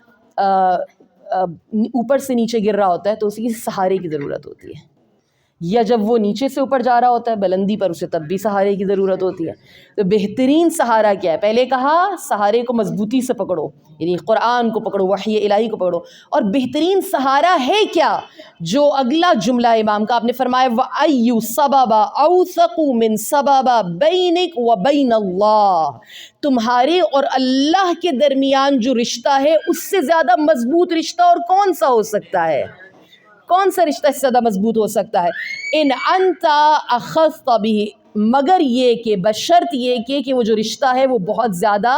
اوپر سے نیچے گر رہا ہوتا ہے تو اسی سہارے کی ضرورت ہوتی ہے, یا جب وہ نیچے سے اوپر جا رہا ہوتا ہے بلندی پر, اسے تب بھی سہارے کی ضرورت ہوتی ہے. تو بہترین سہارا کیا ہے؟ پہلے کہا سہارے کو مضبوطی سے پکڑو, یعنی قرآن کو پکڑو, وحی الہی کو پکڑو. اور بہترین سہارا ہے کیا؟ جو اگلا جملہ امام کا آپ نے فرمایا وَأَيُّ سَبَبَ أَوْثَقُ مِن سَبَبَ بَيْنِكَ وَبَيْنَ اللَّهِ, تمہارے اور اللہ کے درمیان جو رشتہ ہے اس سے زیادہ مضبوط رشتہ اور کون سا ہو سکتا ہے؟ کون سا رشتہ اس سے زیادہ مضبوط ہو سکتا ہے؟ ان انت اخذت به, مگر یہ کہ بشرط یہ کہ وہ جو رشتہ ہے وہ بہت زیادہ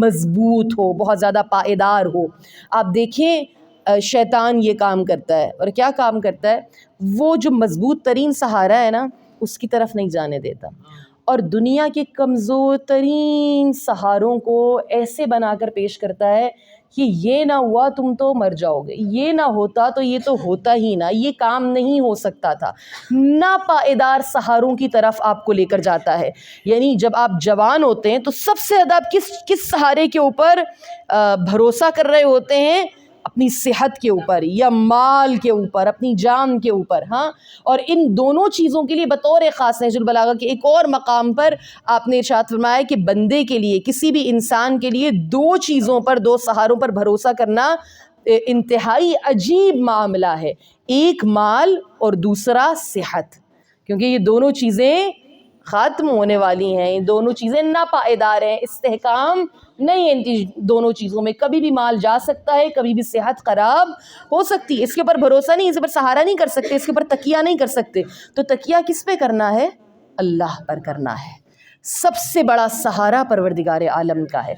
مضبوط ہو, بہت زیادہ پائیدار ہو. آپ دیکھیں شیطان یہ کام کرتا ہے, اور کیا کام کرتا ہے, وہ جو مضبوط ترین سہارا ہے نا اس کی طرف نہیں جانے دیتا, اور دنیا کے کمزور ترین سہاروں کو ایسے بنا کر پیش کرتا ہے کہ یہ نہ ہوا تم تو مر جاؤ گے, یہ نہ ہوتا تو یہ تو ہوتا ہی نہ, یہ کام نہیں ہو سکتا تھا. ناپائیدار سہاروں کی طرف آپ کو لے کر جاتا ہے. یعنی جب آپ جوان ہوتے ہیں تو سب سے زیادہ آپ کس سہارے کے اوپر بھروسہ کر رہے ہوتے ہیں؟ اپنی صحت کے اوپر, یا مال کے اوپر, اپنی جان کے اوپر. ہاں, اور ان دونوں چیزوں کے لیے بطور خاص نہج البلاغہ کے ایک اور مقام پر آپ نے ارشاد فرمایا کہ بندے کے لیے, کسی بھی انسان کے لیے دو چیزوں پر, دو سہاروں پر بھروسہ کرنا انتہائی عجیب معاملہ ہے. ایک مال اور دوسرا صحت, کیونکہ یہ دونوں چیزیں ختم ہونے والی ہیں, یہ دونوں چیزیں ناپائیدار ہیں, استحکام نہیں ہے ان دونوں چیزوں میں. کبھی بھی مال جا سکتا ہے, کبھی بھی صحت خراب ہو سکتی ہے. اس کے اوپر بھروسہ نہیں, اس پر سہارا نہیں کر سکتے, اس کے اوپر تکیہ نہیں کر سکتے. تو تکیہ کس پہ کرنا ہے؟ اللہ پر کرنا ہے. سب سے بڑا سہارا پروردگار عالم کا ہے.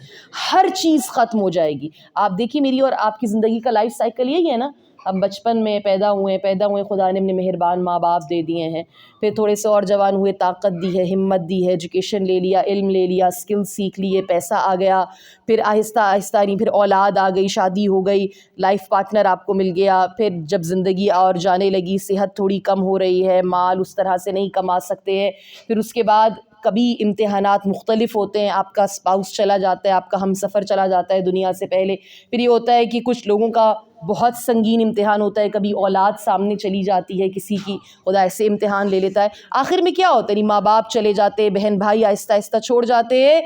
ہر چیز ختم ہو جائے گی. آپ دیکھیے میری اور آپ کی زندگی کا لائف سائیکل یہی ہے نا. ہم بچپن میں پیدا ہوئے خدا نے اپنے مہربان ماں باپ دے دیے ہیں, پھر تھوڑے سے اور جوان ہوئے, طاقت دی ہے, ہمت دی ہے, ایجوکیشن لے لیا, علم لے لیا, اسکل سیکھ لیے, پیسہ آ گیا, پھر آہستہ آہستہ نہیں, پھر اولاد آ گئی, شادی ہو گئی, لائف پارٹنر آپ کو مل گیا. پھر جب زندگی اور جانے لگی, صحت تھوڑی کم ہو رہی ہے, مال اس طرح سے نہیں کما سکتے ہیں, پھر اس کے بعد کبھی امتحانات مختلف ہوتے ہیں، آپ کا اسپاؤس چلا جاتا ہے، آپ کا ہم سفر چلا جاتا ہے دنیا سے پہلے، پھر یہ ہوتا ہے کہ کچھ لوگوں کا بہت سنگین امتحان ہوتا ہے، کبھی اولاد سامنے چلی جاتی ہے کسی کی، خدا ایسے امتحان لے لیتا ہے، آخر میں کیا ہوتا ہے، ماں باپ چلے جاتے ہیں، بہن بھائی آہستہ آہستہ چھوڑ جاتے ہیں،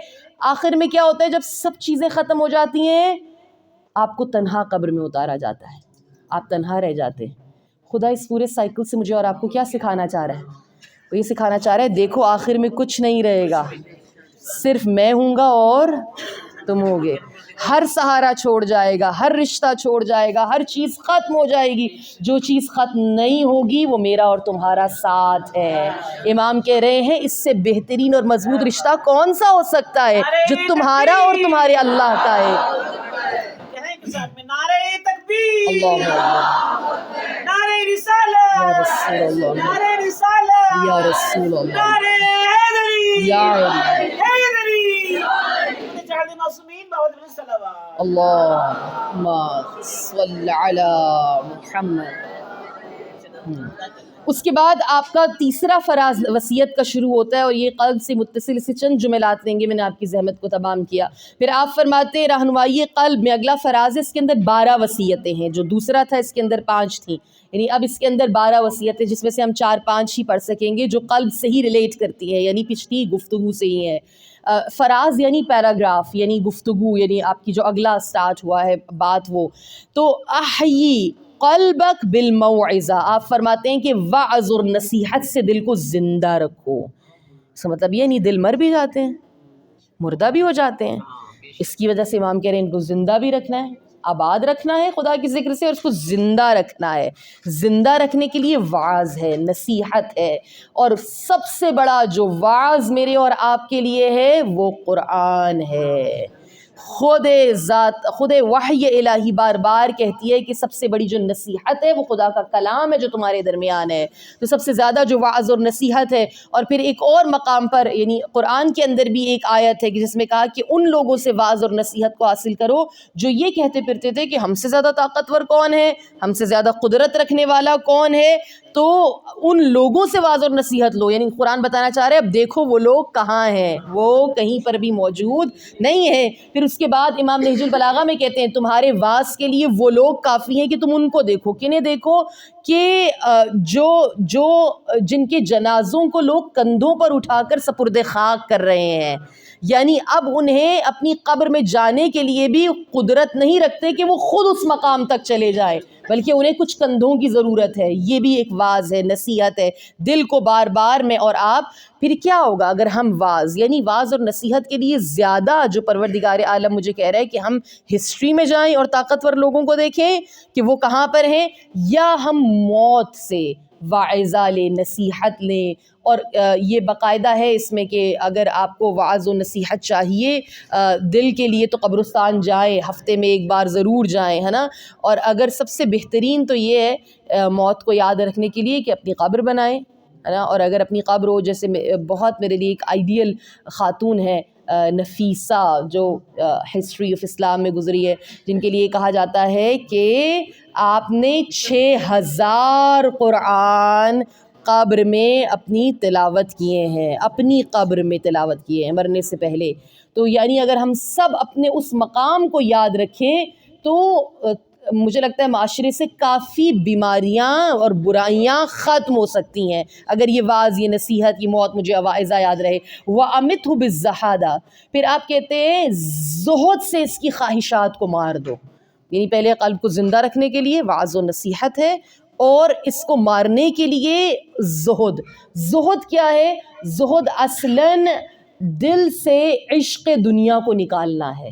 آخر میں کیا ہوتا ہے جب سب چیزیں ختم ہو جاتی ہیں آپ کو تنہا قبر میں اتارا جاتا ہے، آپ تنہا رہ جاتے ہیں۔ خدا اس پورے سائیکل سے مجھے اور آپ کو کیا سکھانا چاہ رہا ہے؟ وہ یہ سکھانا چاہ رہا ہے دیکھو آخر میں کچھ نہیں رہے گا، صرف میں ہوں گا اور تم ہوگے، ہر سہارا چھوڑ جائے گا، ہر رشتہ چھوڑ جائے گا، ہر چیز ختم ہو جائے گی، جو چیز ختم نہیں ہوگی وہ میرا اور تمہارا ساتھ ہے۔ امام کہہ رہے ہیں اس سے بہترین اور مضبوط رشتہ کون سا ہو سکتا ہے جو تمہارا اور تمہارے اللہ کا ہے۔ نعرہ تکبیر، اللہ اکبر، نعرہ رسالت، یا رسول اللہ، نعرہ رسالت، یا رسول اللہ، نعرہ حیدری، یا علی، حیدری، جہاد معصومین بہت بن صلوات۔ اللہم صل علی محمد۔ اس کے بعد آپ کا تیسرا فراز وصیت کا شروع ہوتا ہے، اور یہ قلب سے متصل، سے چند جملات لیں گے، میں نے آپ کی زحمت کو تمام کیا۔ پھر آپ فرماتے ہیں رہنمائی قلب میں اگلا فراز ہے، اس کے اندر 12 وصیتیں ہیں، جو دوسرا تھا اس کے اندر 5 تھیں، یعنی اب اس کے اندر 12 وصیتیں، جس میں سے ہم 4-5 ہی پڑھ سکیں گے جو قلب سے ہی ریلیٹ کرتی ہے، یعنی پچھلی گفتگو سے ہی ہے۔ فراز یعنی پیراگراف، یعنی گفتگو، یعنی آپ کی جو اگلا سٹارٹ ہوا ہے بات وہ۔ تو احیی قلبک بالموعظہ، آپ فرماتے ہیں کہ وعظ اور نصیحت سے دل کو زندہ رکھو۔ اس کا مطلب یہ نہیں دل مر بھی جاتے ہیں، مردہ بھی ہو جاتے ہیں، اس کی وجہ سے امام کہہ رہے ہیں ان کو زندہ بھی رکھنا ہے، آباد رکھنا ہے خدا کی ذکر سے، اور اس کو زندہ رکھنا ہے۔ زندہ رکھنے کے لیے وعظ ہے، نصیحت ہے، اور سب سے بڑا جو وعظ میرے اور آپ کے لیے ہے وہ قرآن ہے۔ خود وحی الہی بار بار کہتی ہے کہ سب سے بڑی جو نصیحت ہے وہ خدا کا کلام ہے جو تمہارے درمیان ہے، تو سب سے زیادہ جو وعظ اور نصیحت ہے۔ اور پھر ایک اور مقام پر، یعنی قرآن کے اندر بھی ایک آیت ہے کہ جس میں کہا کہ ان لوگوں سے وعظ اور نصیحت کو حاصل کرو جو یہ کہتے پھرتے تھے کہ ہم سے زیادہ طاقتور کون ہے، ہم سے زیادہ قدرت رکھنے والا کون ہے، تو ان لوگوں سے وعظ اور نصیحت لو۔ یعنی قرآن بتانا چاہ رہے ہیں اب دیکھو وہ لوگ کہاں ہیں، وہ کہیں پر بھی موجود نہیں ہے۔ پھر اس کے بعد امام نہج البلاغہ میں کہتے ہیں تمہارے وعظ کے لیے وہ لوگ کافی ہیں کہ تم ان کو دیکھو، کنہیں دیکھو، کہ جن کے جنازوں کو لوگ کندھوں پر اٹھا کر سپرد خاک کر رہے ہیں، یعنی اب انہیں اپنی قبر میں جانے کے لیے بھی قدرت نہیں رکھتے کہ وہ خود اس مقام تک چلے جائیں، بلکہ انہیں کچھ کندھوں کی ضرورت ہے۔ یہ بھی ایک واعظ ہے، نصیحت ہے، دل کو بار بار میں اور آپ۔ پھر کیا ہوگا اگر ہم واعظ، یعنی واعظ اور نصیحت کے لیے زیادہ جو پروردگار عالم مجھے کہہ رہا ہے کہ ہم ہسٹری میں جائیں اور طاقتور لوگوں کو دیکھیں کہ وہ کہاں پر ہیں، یا ہم موت سے واعظہ لیں، نصیحت لیں۔ اور یہ باقاعدہ ہے اس میں کہ اگر آپ کو وعظ و نصیحت چاہیے دل کے لیے تو قبرستان جائیں، ہفتے میں ایک بار ضرور جائیں، ہے نا۔ اور اگر سب سے بہترین تو یہ ہے موت کو یاد رکھنے کے لیے کہ اپنی قبر بنائیں، ہے نا۔ اور اگر اپنی قبر ہو، جیسے بہت میرے لیے ایک آئیڈیل خاتون ہے نفیسہ، جو ہسٹری آف اسلام میں گزری ہے، جن کے لیے کہا جاتا ہے کہ آپ نے 6000 قرآن قبر میں اپنی تلاوت کیے ہیں، اپنی قبر میں تلاوت کیے ہیں مرنے سے پہلے۔ تو یعنی اگر ہم سب اپنے اس مقام کو یاد رکھیں تو مجھے لگتا ہے معاشرے سے کافی بیماریاں اور برائیاں ختم ہو سکتی ہیں اگر یہ واعظ، یہ نصیحت، یہ موت مجھے واعظہ یاد رہے۔ وَأَمِتْهُ بِالزَّهَادَةِ، پھر آپ کہتے ہیں زہد سے اس کی خواہشات کو مار دو، یعنی پہلے قلب کو زندہ رکھنے کے لیے وعظ و نصیحت ہے، اور اس کو مارنے کے لیے زہد۔ زہد کیا ہے؟ زہد اصلاً دل سے عشق دنیا کو نکالنا ہے،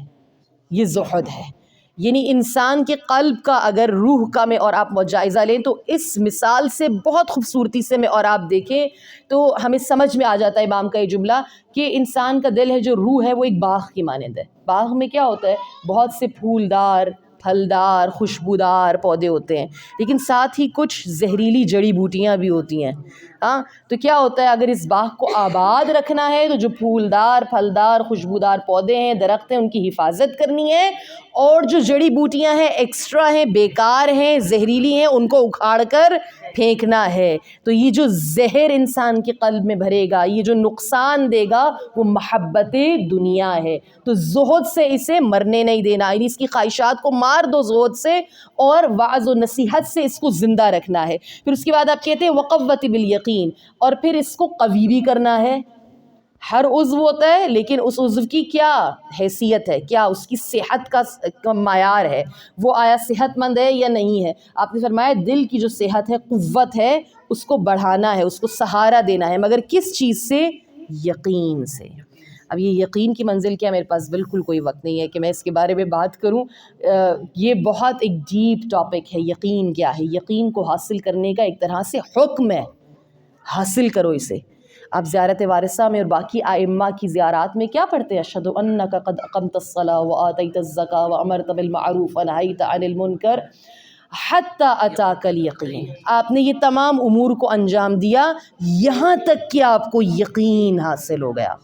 یہ زہد ہے۔ یعنی انسان کے قلب کا اگر روح کا میں اور آپ جائزہ لیں تو اس مثال سے بہت خوبصورتی سے میں اور آپ دیکھیں تو ہمیں سمجھ میں آ جاتا ہے امام کا یہ جملہ کہ انسان کا دل ہے، جو روح ہے وہ ایک باغ کی مانند ہے۔ باغ میں کیا ہوتا ہے؟ بہت سے پھولدار، پھلدار، خوشبودار پودے ہوتے ہیں، لیکن ساتھ ہی کچھ زہریلی جڑی بوٹیاں بھی ہوتی ہیں، ہاں تو کیا ہوتا ہے اگر اس باغ کو آباد رکھنا ہے تو جو پھولدار پھلدار خوشبودار پودے ہیں درخت ہیں ان کی حفاظت کرنی ہے، اور جو جڑی بوٹیاں ہیں ایکسٹرا ہیں بیکار ہیں زہریلی ہیں ان کو اکھاڑ کر پھینکنا ہے۔ تو یہ جو زہر انسان کے قلب میں بھرے گا، یہ جو نقصان دے گا وہ محبت دنیا ہے۔ تو زہد سے اسے مرنے نہیں دینا، یعنی اس کی خواہشات کو مار دو زہد سے، اور وعظ و نصیحت سے اس کو زندہ رکھنا ہے۔ پھر اس کے بعد آپ کہتے ہیں وقوت بالیقین، اور پھر اس کو قوی بھی کرنا ہے۔ ہر عضو ہوتا ہے لیکن اس عضو کی کیا حیثیت ہے، کیا اس کی صحت کا معیار ہے، وہ آیا صحت مند ہے یا نہیں ہے۔ آپ نے فرمایا دل کی جو صحت ہے قوت ہے اس کو بڑھانا ہے، اس کو سہارا دینا ہے، مگر کس چیز سے؟ یقین سے۔ اب یہ یقین کی منزل کیا، میرے پاس بالکل کوئی وقت نہیں ہے کہ میں اس کے بارے میں بات کروں، یہ بہت ایک ڈیپ ٹاپک ہے۔ یقین کیا ہے؟ یقین کو حاصل کرنے کا ایک طرح سے حکم ہے، حاصل کرو اسے۔ آپ زیارت وارثہ میں اور باقی ائمہ کی زیارات میں کیا پڑھتے ہیں؟ اشہد انک قد اقمت الصلاۃ وآتیت الزکاۃ وامرت بالمعروف ونہیت عن المنکر حتی اتاک الیقین۔ آپ نے یہ تمام امور کو انجام دیا یہاں تک کہ آپ کو یقین حاصل ہو گیا۔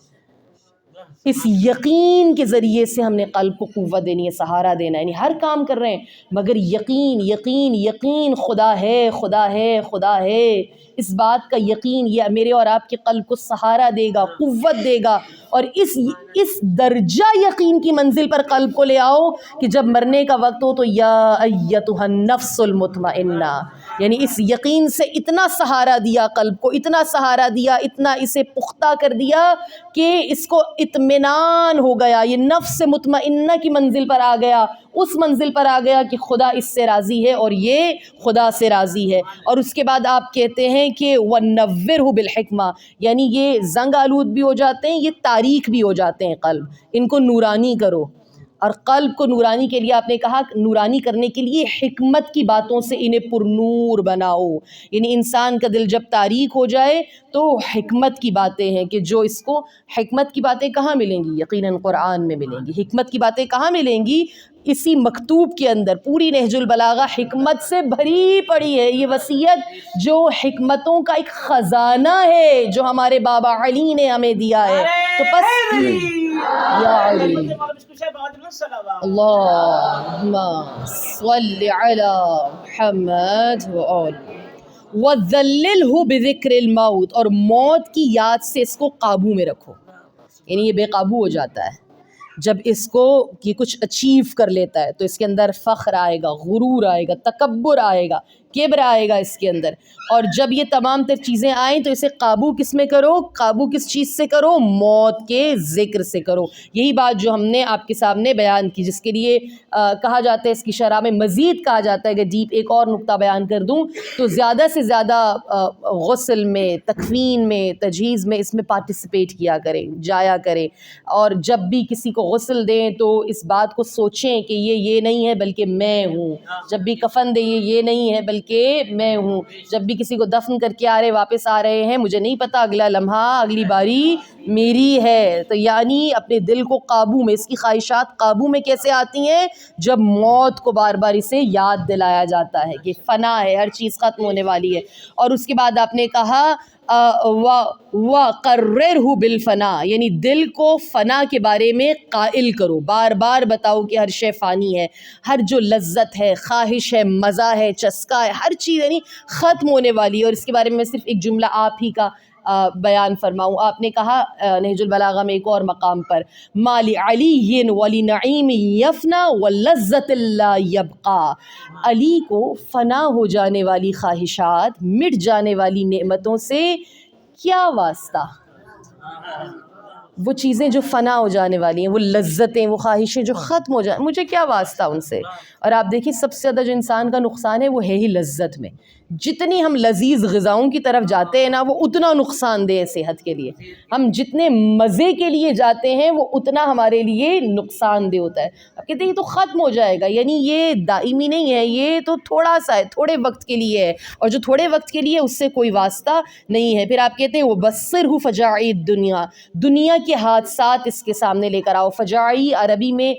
اس یقین کے ذریعے سے ہم نے قلب کو قوت دینی ہے، سہارا دینا ہے، یعنی ہر کام کر رہے ہیں مگر یقین یقین یقین، خدا ہے خدا ہے خدا ہے، اس بات کا یقین یہ میرے اور آپ کے قلب کو سہارا دے گا، قوت دے گا۔ اور اس درجہ یقین کی منزل پر قلب کو لے آؤ کہ جب مرنے کا وقت ہو تو یا ایتھا النفس المطمئنہ، یعنی اس یقین سے اتنا سہارا دیا قلب کو، اتنا سہارا دیا، اتنا اسے پختہ کر دیا کہ اس کو اطمینان ہو گیا، یہ نفس مطمئنہ کی منزل پر آ گیا، اس منزل پر آ گیا کہ خدا اس سے راضی ہے اور یہ خدا سے راضی ہے۔ اور اس کے بعد آپ کہتے ہیں کہ وَنَوِّرْهُ بِالْحِکْمَةِ، یعنی یہ زنگ آلود بھی ہو جاتے ہیں، یہ تاریک بھی ہو جاتے ہیں قلب، ان کو نورانی کرو۔ اور قلب کو نورانی کے لیے آپ نے کہا نورانی کرنے کے لیے حکمت کی باتوں سے انہیں پر نور بناؤ، یعنی انسان کا دل جب تاریک ہو جائے تو حکمت کی باتیں ہیں کہ جو اس کو، حکمت کی باتیں کہاں ملیں گی؟ یقیناً قرآن میں ملیں گی۔ حکمت کی باتیں کہاں ملیں گی؟ اسی مکتوب کے اندر۔ پوری نہج البلاغہ حکمت سے بھری پڑی ہے، یہ وصیت جو حکمتوں کا ایک خزانہ ہے جو ہمارے بابا علی نے ہمیں دیا ہے۔ تو پس یا علی اللہم صلی علی محمد وَذَلِّلْهُ بِذِكْرِ الْمَوْتِ، اور موت کی یاد سے اس کو قابو میں رکھو، یعنی یہ بے قابو ہو جاتا ہے جب اس کو یہ کچھ اچیو کر لیتا ہے، تو اس کے اندر فخر آئے گا، غرور آئے گا، تکبر آئے گا، کبر آئے گا اس کے اندر۔ اور جب یہ تمام تر چیزیں آئیں تو اسے قابو کس میں کرو؟ قابو کس چیز سے کرو؟ موت کے ذکر سے کرو۔ یہی بات جو ہم نے آپ کے سامنے بیان کی، جس کے لیے کہا جاتا ہے، اس کی شرح میں مزید کہا جاتا ہے کہ ڈیپ ایک اور نقطہ بیان کر دوں تو زیادہ سے زیادہ غسل میں، تکفین میں، تجہیز میں اس میں پارٹیسپیٹ کیا کریں، جایا کریں، اور جب بھی کسی کو غسل دیں تو اس بات کو سوچیں کہ یہ نہیں ہے بلکہ میں ہوں، جب بھی کفن دیں یہ نہیں ہے بلکہ میں ہوں، جب بھی کسی کو دفن کر کے آ رہے واپس آ رہے ہیں مجھے نہیں پتا اگلا لمحہ اگلی باری میری ہے۔ تو یعنی اپنے دل کو قابو میں، اس کی خواہشات قابو میں کیسے آتی ہیں؟ جب موت کو بار بار اسے یاد دلایا جاتا ہے کہ فنا ہے، ہر چیز ختم ہونے والی ہے۔ اور اس کے بعد آپ نے کہا وَقَرِّرْهُ بِالْفَنَا، یعنی دل کو فنا کے بارے میں قائل کرو، بار بار بتاؤ کہ ہر شے فانی ہے، ہر جو لذت ہے، خواہش ہے، مزہ ہے، چسکا ہے، ہر چیز یعنی ختم ہونے والی ہے۔ اور اس کے بارے میں صرف ایک جملہ آپ ہی کا بیان فرماؤں، آپ نے کہا نہج البلاغہ میں ایک اور مقام پر مَا لِعَلِيٍّ وَلِنَعِيمٍ يَفْنَى وَلَذَّةٍ لَا يَبْقَى، علی کو فنا ہو جانے والی خواہشات، مٹ جانے والی نعمتوں سے کیا واسطہ؟ وہ چیزیں جو فنا ہو جانے والی ہیں، وہ لذتیں، وہ خواہشیں جو ختم ہو جائیں، مجھے کیا واسطہ ان سے؟ اور آپ دیکھیں سب سے زیادہ جو انسان کا نقصان ہے وہ ہے ہی لذت میں۔ جتنی ہم لذیذ غذاؤں کی طرف جاتے ہیں نا وہ اتنا نقصان دہ ہے صحت کے لیے، ہم جتنے مزے کے لیے جاتے ہیں وہ اتنا ہمارے لیے نقصان دہ ہوتا ہے۔ اب کہتے ہیں یہ تو ختم ہو جائے گا، یعنی یہ دائمی نہیں ہے، یہ تو تھوڑا سا ہے، تھوڑے وقت کے لیے ہے، اور جو تھوڑے وقت کے لیے اس سے کوئی واسطہ نہیں ہے۔ پھر آپ کہتے ہیں وہ بصرہ فجاعی الدنیا، دنیا کے حادثات اس کے سامنے لے کر آؤ۔ فجاعی عربی میں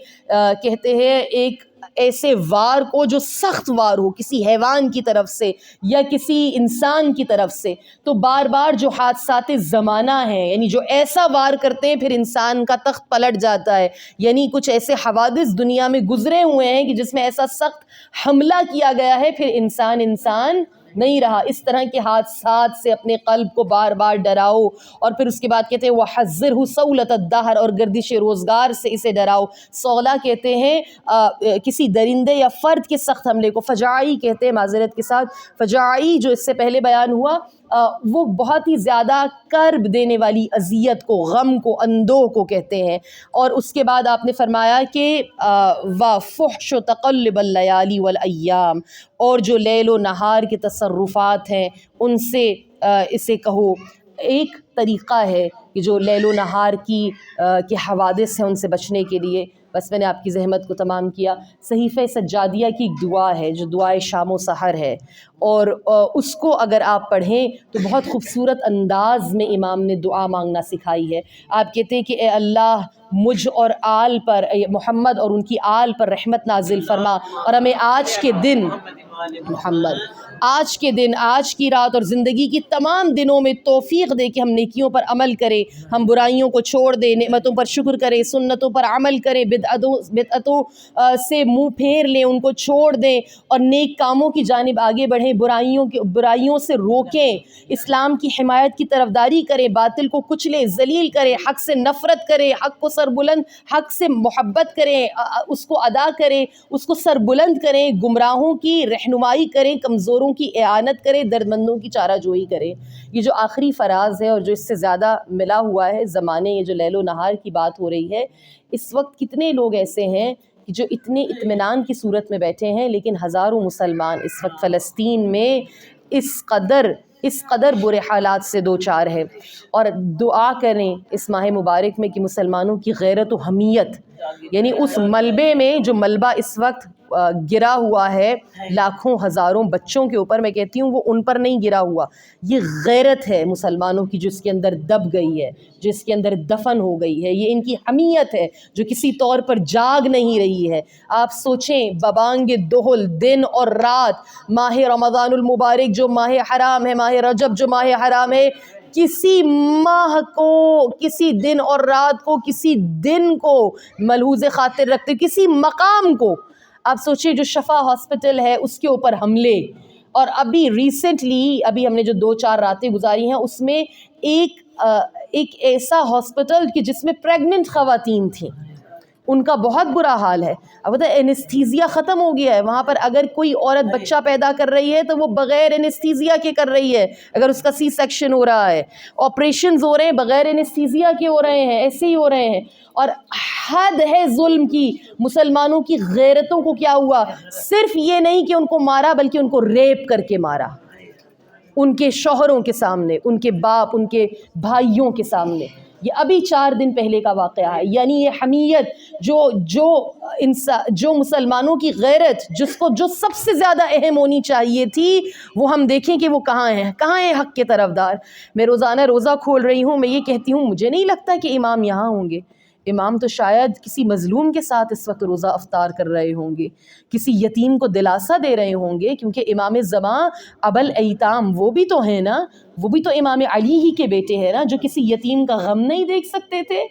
کہتے ہیں ایک ایسے وار کو جو سخت وار ہو کسی حیوان کی طرف سے یا کسی انسان کی طرف سے، تو بار بار جو حادثات زمانہ ہیں، یعنی جو ایسا وار کرتے ہیں پھر انسان کا تخت پلٹ جاتا ہے، یعنی کچھ ایسے حوادث دنیا میں گزرے ہوئے ہیں کہ جس میں ایسا سخت حملہ کیا گیا ہے پھر انسان نہیں رہا۔ اس طرح کے حادثات سے اپنے قلب کو بار بار ڈراؤ، اور پھر اس کے بعد کہتے ہیں وَحَذِّرْهُ صَوْلَةَ الدَّهْرِ، اور گردش روزگار سے اسے ڈراؤ۔ صولہ کہتے ہیں کسی درندے یا فرد کے سخت حملے کو، فجاعی کہتے ہیں معذرت کے ساتھ، فجاعی جو اس سے پہلے بیان ہوا وہ بہت ہی زیادہ کرب دینے والی اذیت کو، غم کو، اندوہ کو کہتے ہیں۔ اور اس کے بعد آپ نے فرمایا کہ وَفُحْشُ تَقَلُّبَ اللَّيَالِي وَالْأَيَّامِ، اور جو لیل و نہار کے تصرفات ہیں ان سے اسے کہو۔ ایک طریقہ ہے کہ جو لیل و نہار کے حوادث ہیں ان سے بچنے کے لیے، بس میں نے آپ کی زحمت کو تمام کیا، صحیفہ سجادیہ کی ایک دعا ہے جو دعائے شام و سحر ہے، اور اس کو اگر آپ پڑھیں تو بہت خوبصورت انداز میں امام نے دعا مانگنا سکھائی ہے۔ آپ کہتے ہیں کہ اے اللہ مجھ اور آل پر، محمد اور ان کی آل پر رحمت نازل فرما، اور ہمیں آج کے دن محمد، آج کے دن، آج کی رات اور زندگی کی تمام دنوں میں توفیق دے کہ ہم نیکیوں پر عمل کریں، ہم برائیوں کو چھوڑ دیں، نعمتوں پر شکر کریں، سنتوں پر عمل کریں، بدعتوں سے منہ پھیر لیں، ان کو چھوڑ دیں اور نیک کاموں کی جانب آگے بڑھیں، برائیوں سے روکیں، اسلام کی حمایت کی طرفداری کریں، باطل کو کچلیں، ذلیل کریں، حق سے نفرت کریں، حق کو سربلند، حق سے محبت کریں، اس کو ادا کریں، اس کو سربلند کریں، گمراہوں کی رہنمائی کریں، کمزوروں کی اعانت کریں، دردمندوں کی چارہ جوئی کریں۔ یہ جو آخری فراز ہے اور جو اس سے زیادہ ملا ہوا ہے زمانے، یہ جو لیل و نہار کی بات ہو رہی ہے، اس وقت کتنے لوگ ایسے ہیں کہ جو اتنے اطمینان کی صورت میں بیٹھے ہیں، لیکن ہزاروں مسلمان اس وقت فلسطین میں اس قدر برے حالات سے دوچار ہے۔ اور دعا کریں اس ماہ مبارک میں کہ مسلمانوں کی غیرت و حمیت، یعنی اس ملبے میں جو ملبہ اس وقت گرا ہوا ہے لاکھوں ہزاروں بچوں کے اوپر، میں کہتی ہوں وہ ان پر نہیں گرا ہوا، یہ غیرت ہے مسلمانوں کی جو اس کے اندر دب گئی ہے، جو اس کے اندر دفن ہو گئی ہے، یہ ان کی حمیت ہے جو کسی طور پر جاگ نہیں رہی ہے۔ آپ سوچیں ببانگ دہل دن اور رات، ماہ رمضان المبارک جو ماہ حرام ہے، ماہ رجب جو ماہ حرام ہے، کسی ماہ کو، کسی دن اور رات کو، کسی دن کو ملحوظ خاطر رکھتے، کسی مقام کو، آپ سوچیں جو شفا ہاسپٹل ہے اس کے اوپر حملے، اور ابھی ریسنٹلی ہم نے جو 2-4 راتیں گزاری ہیں اس میں ایک ایسا ہاسپٹل کہ جس میں پریگننٹ خواتین تھیں، ان کا بہت برا حال ہے۔ اب بتائیں اینستھیزیا ختم ہو گیا ہے وہاں پر، اگر کوئی عورت بچہ پیدا کر رہی ہے تو وہ بغیر اینستھیزیا کے کر رہی ہے، اگر اس کا سی سیکشن ہو رہا ہے، آپریشنز ہو رہے ہیں بغیر اینستھیزیا کے ہو رہے ہیں، ایسے ہی ہو رہے ہیں۔ اور حد ہے ظلم کی، مسلمانوں کی غیرتوں کو کیا ہوا، صرف یہ نہیں کہ ان کو مارا بلکہ ان کو ریپ کر کے مارا، ان کے شوہروں کے سامنے، ان کے باپ، ان کے بھائیوں کے سامنے۔ یہ ابھی 4 دن پہلے کا واقعہ ہے۔ یعنی یہ حمیت جو مسلمانوں کی غیرت، جو سب سے زیادہ اہم ہونی چاہیے تھی، وہ ہم دیکھیں کہ وہ کہاں ہیں حق کے طرفدار۔ میں روزانہ روزہ کھول رہی ہوں، میں یہ کہتی ہوں مجھے نہیں لگتا کہ امام یہاں ہوں گے، امام تو شاید کسی مظلوم کے ساتھ اس وقت روزہ افطار کر رہے ہوں گے، کسی یتیم کو دلاسا دے رہے ہوں گے، کیونکہ امام زماں ابل ایتام وہ بھی تو ہیں نا، وہ بھی تو امام علی ہی کے بیٹے ہیں نا، جو کسی یتیم کا غم نہیں دیکھ سکتے تھے۔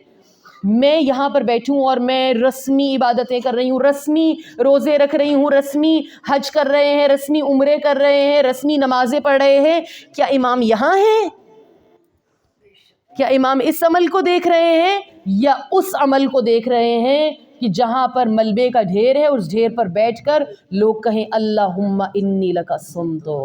میں یہاں پر بیٹھوں اور میں رسمی عبادتیں کر رہی ہوں، رسمی روزے رکھ رہی ہوں، رسمی حج کر رہے ہیں، رسمی عمرے کر رہے ہیں، رسمی نمازیں پڑھ رہے ہیں، کیا امام یہاں ہیں؟ کیا امام اس عمل کو دیکھ رہے ہیں یا اس عمل کو دیکھ رہے ہیں کہ جہاں پر ملبے کا ڈھیر ہے اس ڈھیر پر بیٹھ کر لوگ کہیں اللہم انی لک صمتو،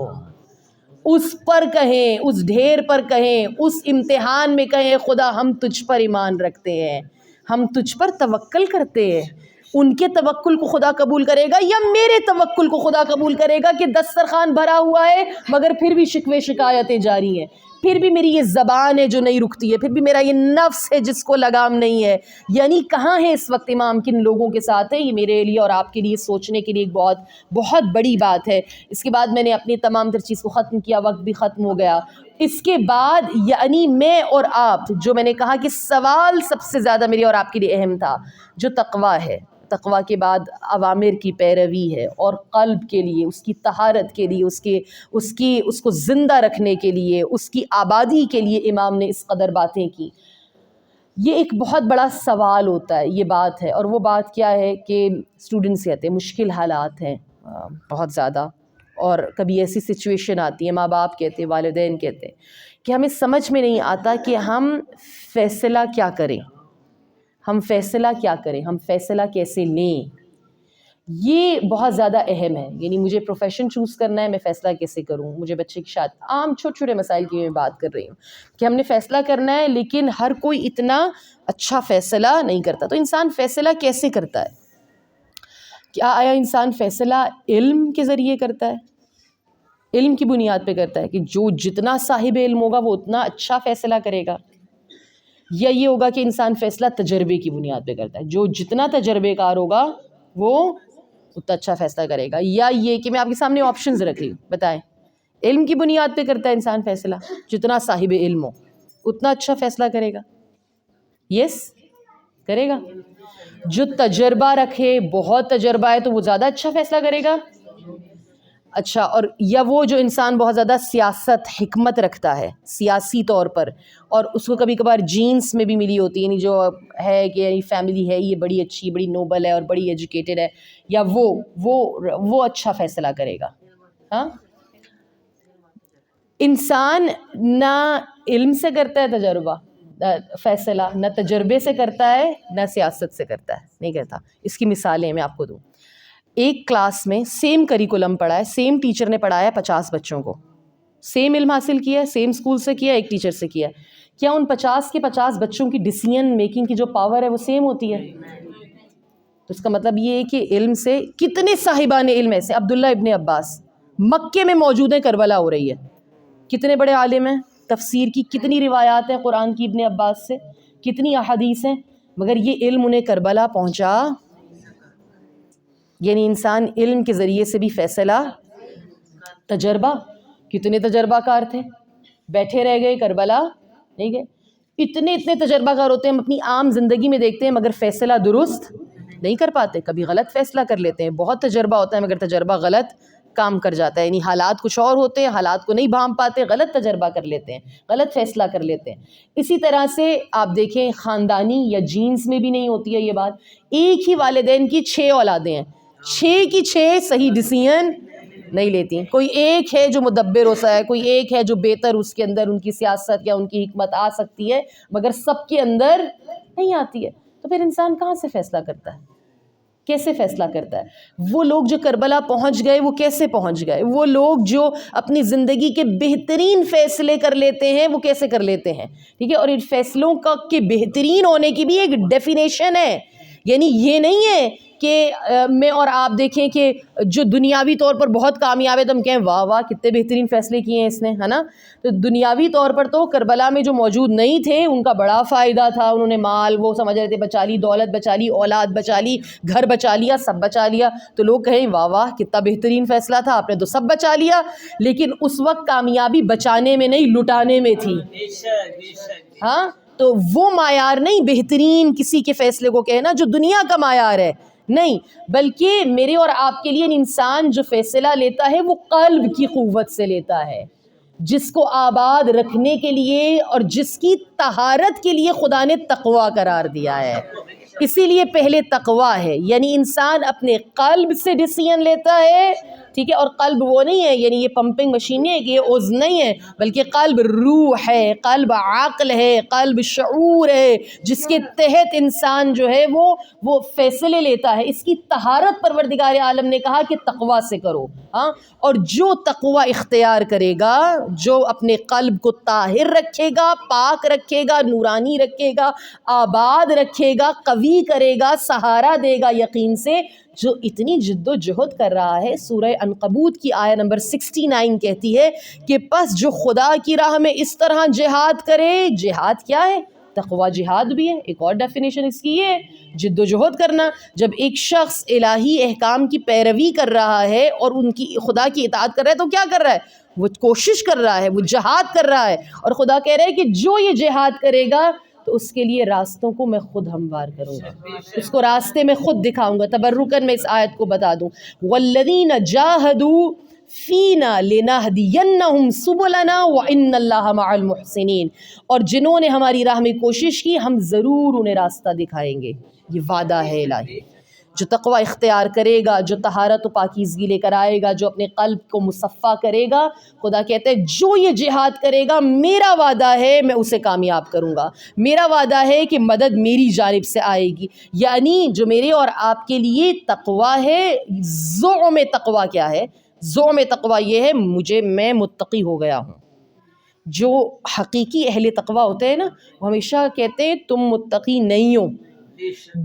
اس پر کہیں، اس ڈھیر پر کہیں، اس امتحان میں کہیں خدا ہم تجھ پر ایمان رکھتے ہیں، ہم تجھ پر توکل کرتے ہیں۔ ان کے توکل کو خدا قبول کرے گا یا میرے توکل کو خدا قبول کرے گا کہ دسترخوان بھرا ہوا ہے مگر پھر بھی شکوے شکایتیں جاری ہیں، پھر بھی میری یہ زبان ہے جو نہیں رکتی ہے، پھر بھی میرا یہ نفس ہے جس کو لگام نہیں ہے۔ یعنی کہاں ہے اس وقت امام، کن لوگوں کے ساتھ ہے؟ یہ میرے لیے اور آپ کے لیے سوچنے کے لیے ایک بہت بہت بڑی بات ہے۔ اس کے بعد میں نے اپنی تمام تر چیز کو ختم کیا، وقت بھی ختم ہو گیا۔ اس کے بعد یعنی میں اور آپ، جو میں نے کہا کہ سوال سب سے زیادہ میرے اور آپ کے لیے اہم تھا، جو تقویٰ ہے، تقویٰ کے بعد اوامر کی پیروی ہے، اور قلب کے لیے، اس کی طہارت کے لیے، اس کو زندہ رکھنے کے لیے، اس کی آبادی کے لیے امام نے اس قدر باتیں کی. یہ ایک بہت بڑا سوال ہوتا ہے، یہ بات ہے. اور وہ بات کیا ہے کہ اسٹوڈنٹس کہتے ہیں مشکل حالات ہیں بہت زیادہ، اور کبھی ایسی سچویشن آتی ہے، ماں باپ کہتے ہیں، والدین کہتے ہیں کہ ہمیں سمجھ میں نہیں آتا کہ ہم فیصلہ کیا کریں، ہم فیصلہ کیسے لیں. یہ بہت زیادہ اہم ہے. یعنی مجھے پروفیشن چوز کرنا ہے، میں فیصلہ کیسے کروں؟ مجھے بچے کی شادی، عام چھوٹے چھوٹے مسائل کی میں بات کر رہی ہوں کہ ہم نے فیصلہ کرنا ہے، لیکن ہر کوئی اتنا اچھا فیصلہ نہیں کرتا. تو انسان فیصلہ کیسے کرتا ہے؟ کیا آیا انسان فیصلہ علم کے ذریعے کرتا ہے؟ علم کی بنیاد پہ کرتا ہے کہ جو جتنا صاحب علم ہوگا وہ اتنا اچھا فیصلہ کرے گا؟ یا یہ ہوگا کہ انسان فیصلہ تجربے کی بنیاد پہ کرتا ہے، جو جتنا تجربے کار ہوگا وہ اتنا اچھا فیصلہ کرے گا؟ یا یہ کہ میں آپ کے سامنے آپشنز رکھ رہی ہوں، بتائیں. علم کی بنیاد پہ کرتا ہے انسان فیصلہ، جتنا صاحب علم ہو اتنا اچھا فیصلہ کرے گا. یس کرے گا. جو تجربہ رکھے، بہت تجربہ ہے تو وہ زیادہ اچھا فیصلہ کرے گا. اچھا، اور یا وہ جو انسان بہت زیادہ سیاست، حکمت رکھتا ہے سیاسی طور پر، اور اس کو کبھی کبھار جینس میں بھی ملی ہوتی ہے، یعنی جو ہے کہ یعنی فیملی ہے یہ بڑی اچھی، بڑی نوبل ہے اور بڑی ایجوکیٹڈ ہے، یا وہ اچھا فیصلہ کرے گا. ہاں، انسان نہ علم سے کرتا ہے تجربہ فیصلہ، نہ تجربے سے کرتا ہے، نہ سیاست سے کرتا ہے، نہیں کرتا. اس کی مثالیں میں آپ کو دوں. ایک کلاس میں سیم کریکولم پڑھا ہے، سیم ٹیچر نے پڑھایا 50 بچوں کو، سیم علم حاصل کیا ہے، سیم اسکول سے کیا، ایک ٹیچر سے کیا. کیا ان 50 کے 50 بچوں کی ڈیسیژن میکنگ کی جو پاور ہے وہ سیم ہوتی ہے؟ تو اس کا مطلب یہ ہے کہ علم سے کتنے صاحبان علم ایسے، عبداللہ ابن عباس مکے میں موجود ہیں، کربلا ہو رہی ہے، کتنے بڑے عالم ہیں، تفسیر کی کتنی روایات ہیں قرآن کی ابن عباس سے، کتنی احادیث ہیں، مگر یہ علم انہیں کربلا پہنچا. یعنی انسان علم کے ذریعے سے بھی فیصلہ، تجربہ، کتنے تجربہ کار تھے، بیٹھے رہ گئے کربلا نہیں گئے. اتنے تجربہ کار ہوتے ہیں، ہم اپنی عام زندگی میں دیکھتے ہیں مگر فیصلہ درست نہیں کر پاتے، کبھی غلط فیصلہ کر لیتے ہیں. بہت تجربہ ہوتا ہے مگر تجربہ غلط کام کر جاتا ہے. یعنی حالات کچھ اور ہوتے ہیں، حالات کو نہیں بھانپ پاتے، غلط تجربہ کر لیتے ہیں، غلط فیصلہ کر لیتے ہیں. اسی طرح سے آپ دیکھیں خاندانی یا جینس میں بھی نہیں ہوتی ہے یہ بات. ایک ہی والدین کی 6 اولادیں ہیں، 6 کی 6 صحیح ڈیسیژن نہیں لیتی. کوئی ایک ہے جو مدبر ہوتا ہے، کوئی ایک ہے جو بہتر، اس کے اندر ان کی سیاست یا ان کی حکمت آ سکتی ہے، مگر سب کے اندر نہیں آتی ہے. تو پھر انسان کہاں سے فیصلہ کرتا ہے؟ کیسے فیصلہ کرتا ہے؟ وہ لوگ جو کربلا پہنچ گئے وہ کیسے پہنچ گئے؟ وہ لوگ جو اپنی زندگی کے بہترین فیصلے کر لیتے ہیں وہ کیسے کر لیتے ہیں؟ ٹھیک ہے، اور ان فیصلوں کا کے بہترین ہونے کی بھی ایک ڈیفینیشن ہے. یعنی یہ نہیں ہے کہ میں اور آپ دیکھیں کہ جو دنیاوی طور پر بہت کامیاب ہے تو ہم کہیں واہ واہ کتنے بہترین فیصلے کیے ہیں اس نے، ہے نا. تو دنیاوی طور پر تو کربلا میں جو موجود نہیں تھے ان کا بڑا فائدہ تھا، انہوں نے مال وہ سمجھ رہے تھے بچا لی، دولت بچا لی، اولاد بچا لی، گھر بچا لیا، سب بچا لیا. تو لوگ کہیں واہ واہ کتنا بہترین فیصلہ تھا، آپ نے تو سب بچا لیا. لیکن اس وقت کامیابی بچانے میں نہیں، لٹانے میں تھی. ہاں، تو وہ معیار نہیں بہترین کسی کے فیصلے کو کہنا جو دنیا کا معیار ہے، نہیں، بلکہ میرے اور آپ کے لیے انسان جو فیصلہ لیتا ہے وہ قلب کی قوت سے لیتا ہے، جس کو آباد رکھنے کے لیے اور جس کی طہارت کے لیے خدا نے تقویٰ قرار دیا ہے. اسی لیے پہلے تقویٰ ہے، یعنی انسان اپنے قلب سے ڈیسیژن لیتا ہے. ٹھیک ہے، اور قلب وہ نہیں ہے یعنی یہ پمپنگ مشین نہیں ہے کہ یہ عضو نہیں ہے، بلکہ قلب روح ہے، قلب عقل ہے، قلب شعور ہے، جس کے تحت انسان جو ہے وہ فیصلے لیتا ہے. اس کی طہارت پروردگار عالم نے کہا کہ تقویٰ سے کرو. ہاں، اور جو تقویٰ اختیار کرے گا، جو اپنے قلب کو طاہر رکھے گا، پاک رکھے گا، نورانی رکھے گا، آباد رکھے گا، قوی کرے گا، سہارا دے گا یقین سے، جو اتنی جد و جہد کر رہا ہے. سورہ عنکبوت کی آیہ نمبر 69 کہتی ہے کہ پس جو خدا کی راہ میں اس طرح جہاد کرے. جہاد کیا ہے؟ تقویٰ جہاد بھی ہے. ایک اور ڈیفینیشن اس کی یہ ہے، جد و جہد کرنا. جب ایک شخص الہی احکام کی پیروی کر رہا ہے اور ان کی خدا کی اطاعت کر رہا ہے تو کیا کر رہا ہے؟ وہ کوشش کر رہا ہے، وہ جہاد کر رہا ہے. اور خدا کہہ رہا ہے کہ جو یہ جہاد کرے گا تو اس کے لیے راستوں کو میں خود ہموار کروں گا، اس کو راستے میں خود دکھاؤں گا۔ تبرکاً میں اس آیت کو بتا دوں، والذین جاہدوا فینا لنہدینہم سبلنا وان اللہ مع المحسنین، اور جنہوں نے ہماری راہ میں کوشش کی ہم ضرور انہیں راستہ دکھائیں گے۔ یہ وعدہ ہے الہی۔ جو تقوی اختیار کرے گا، جو طہارت و پاکیزگی لے کر آئے گا، جو اپنے قلب کو مصفا کرے گا، خدا کہتے ہیں جو یہ جہاد کرے گا میرا وعدہ ہے میں اسے کامیاب کروں گا، میرا وعدہ ہے کہ مدد میری جانب سے آئے گی۔ یعنی جو میرے اور آپ کے لیے تقوی ہے، زعم تقوی کیا ہے؟ زعم تقوی یہ ہے میں متقی ہو گیا ہوں۔ جو حقیقی اہل تقوی ہوتے ہیں نا، وہ ہمیشہ کہتے ہیں تم متقی نہیں ہو۔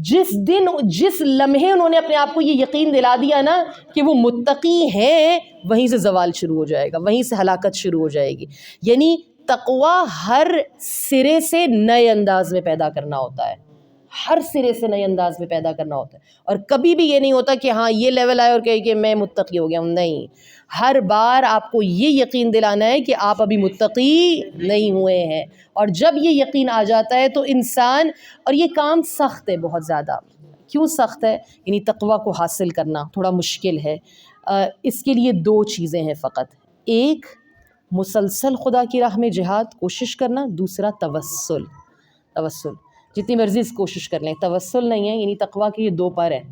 جس لمحے انہوں نے اپنے آپ کو یہ یقین دلا دیا نا کہ وہ متقی ہیں، وہیں سے زوال شروع ہو جائے گا، وہیں سے ہلاکت شروع ہو جائے گی۔ یعنی تقوی ہر سرے سے نئے انداز میں پیدا کرنا ہوتا ہے، ہر سرے سے نئے انداز میں پیدا کرنا ہوتا ہے، اور کبھی بھی یہ نہیں ہوتا کہ ہاں یہ لیول آئے اور کہے کہ میں متقی ہو گیا ہوں۔ نہیں، ہر بار آپ کو یہ یقین دلانا ہے کہ آپ ابھی متقی نہیں ہوئے ہیں، اور جب یہ یقین آ جاتا ہے تو انسان، اور یہ کام سخت ہے بہت زیادہ۔ کیوں سخت ہے؟ یعنی تقوی کو حاصل کرنا تھوڑا مشکل ہے۔ اس کے لیے دو چیزیں ہیں فقط، ایک مسلسل خدا کی راہ میں جہاد کوشش کرنا، دوسرا توسل۔ جتنی مرضی کوشش کر لیں، توسل نہیں ہے۔ یعنی تقوی کے یہ دو پر ہیں،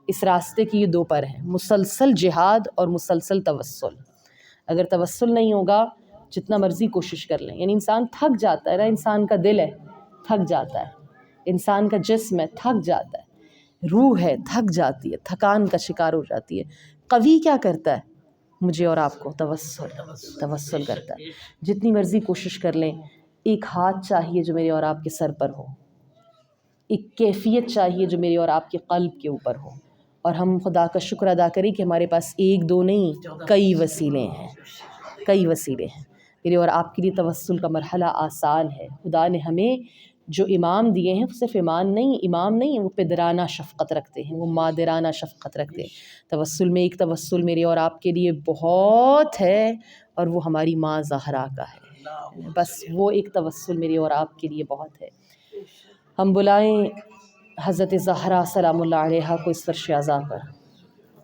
اس راستے کی یہ دو پر ہیں، مسلسل جہاد اور مسلسل توسل۔ اگر توسل نہیں ہوگا جتنا مرضی کوشش کر لیں، یعنی انسان تھک جاتا ہے نا، انسان کا دل ہے تھک جاتا ہے، انسان کا جسم ہے تھک جاتا ہے، روح ہے تھک جاتی ہے، تھکان کا شکار ہو جاتی ہے۔ قوی کیا کرتا ہے؟ مجھے اور آپ کو توسل کرتا ہے۔ جتنی مرضی کوشش کر لیں، ایک ہاتھ چاہیے جو میرے اور آپ کے سر پر ہو، ایک کیفیت چاہیے جو میرے اور آپ کے قلب کے اوپر ہو، اور ہم خدا کا شکر ادا کریں کہ ہمارے پاس ایک دو نہیں کئی وسیلے ہیں، کئی وسیلے ہیں۔ میرے اور آپ کے لیے توسل کا مرحلہ آسان ہے۔ خدا نے ہمیں جو امام دیے ہیں، صرف امام نہیں ہیں، وہ پدرانہ شفقت رکھتے ہیں، وہ مادرانہ شفقت رکھتے ہیں۔ توسل میں ایک توسل میرے اور آپ کے لیے بہت ہے، اور وہ ہماری ماں زہرا کا ہے، بس وہ ایک توسل میرے اور آپ کے لیے بہت ہے۔ ہم بلائیں حضرت زہرا سلام اللہ علیہا کو اس فرش اعضاء پر،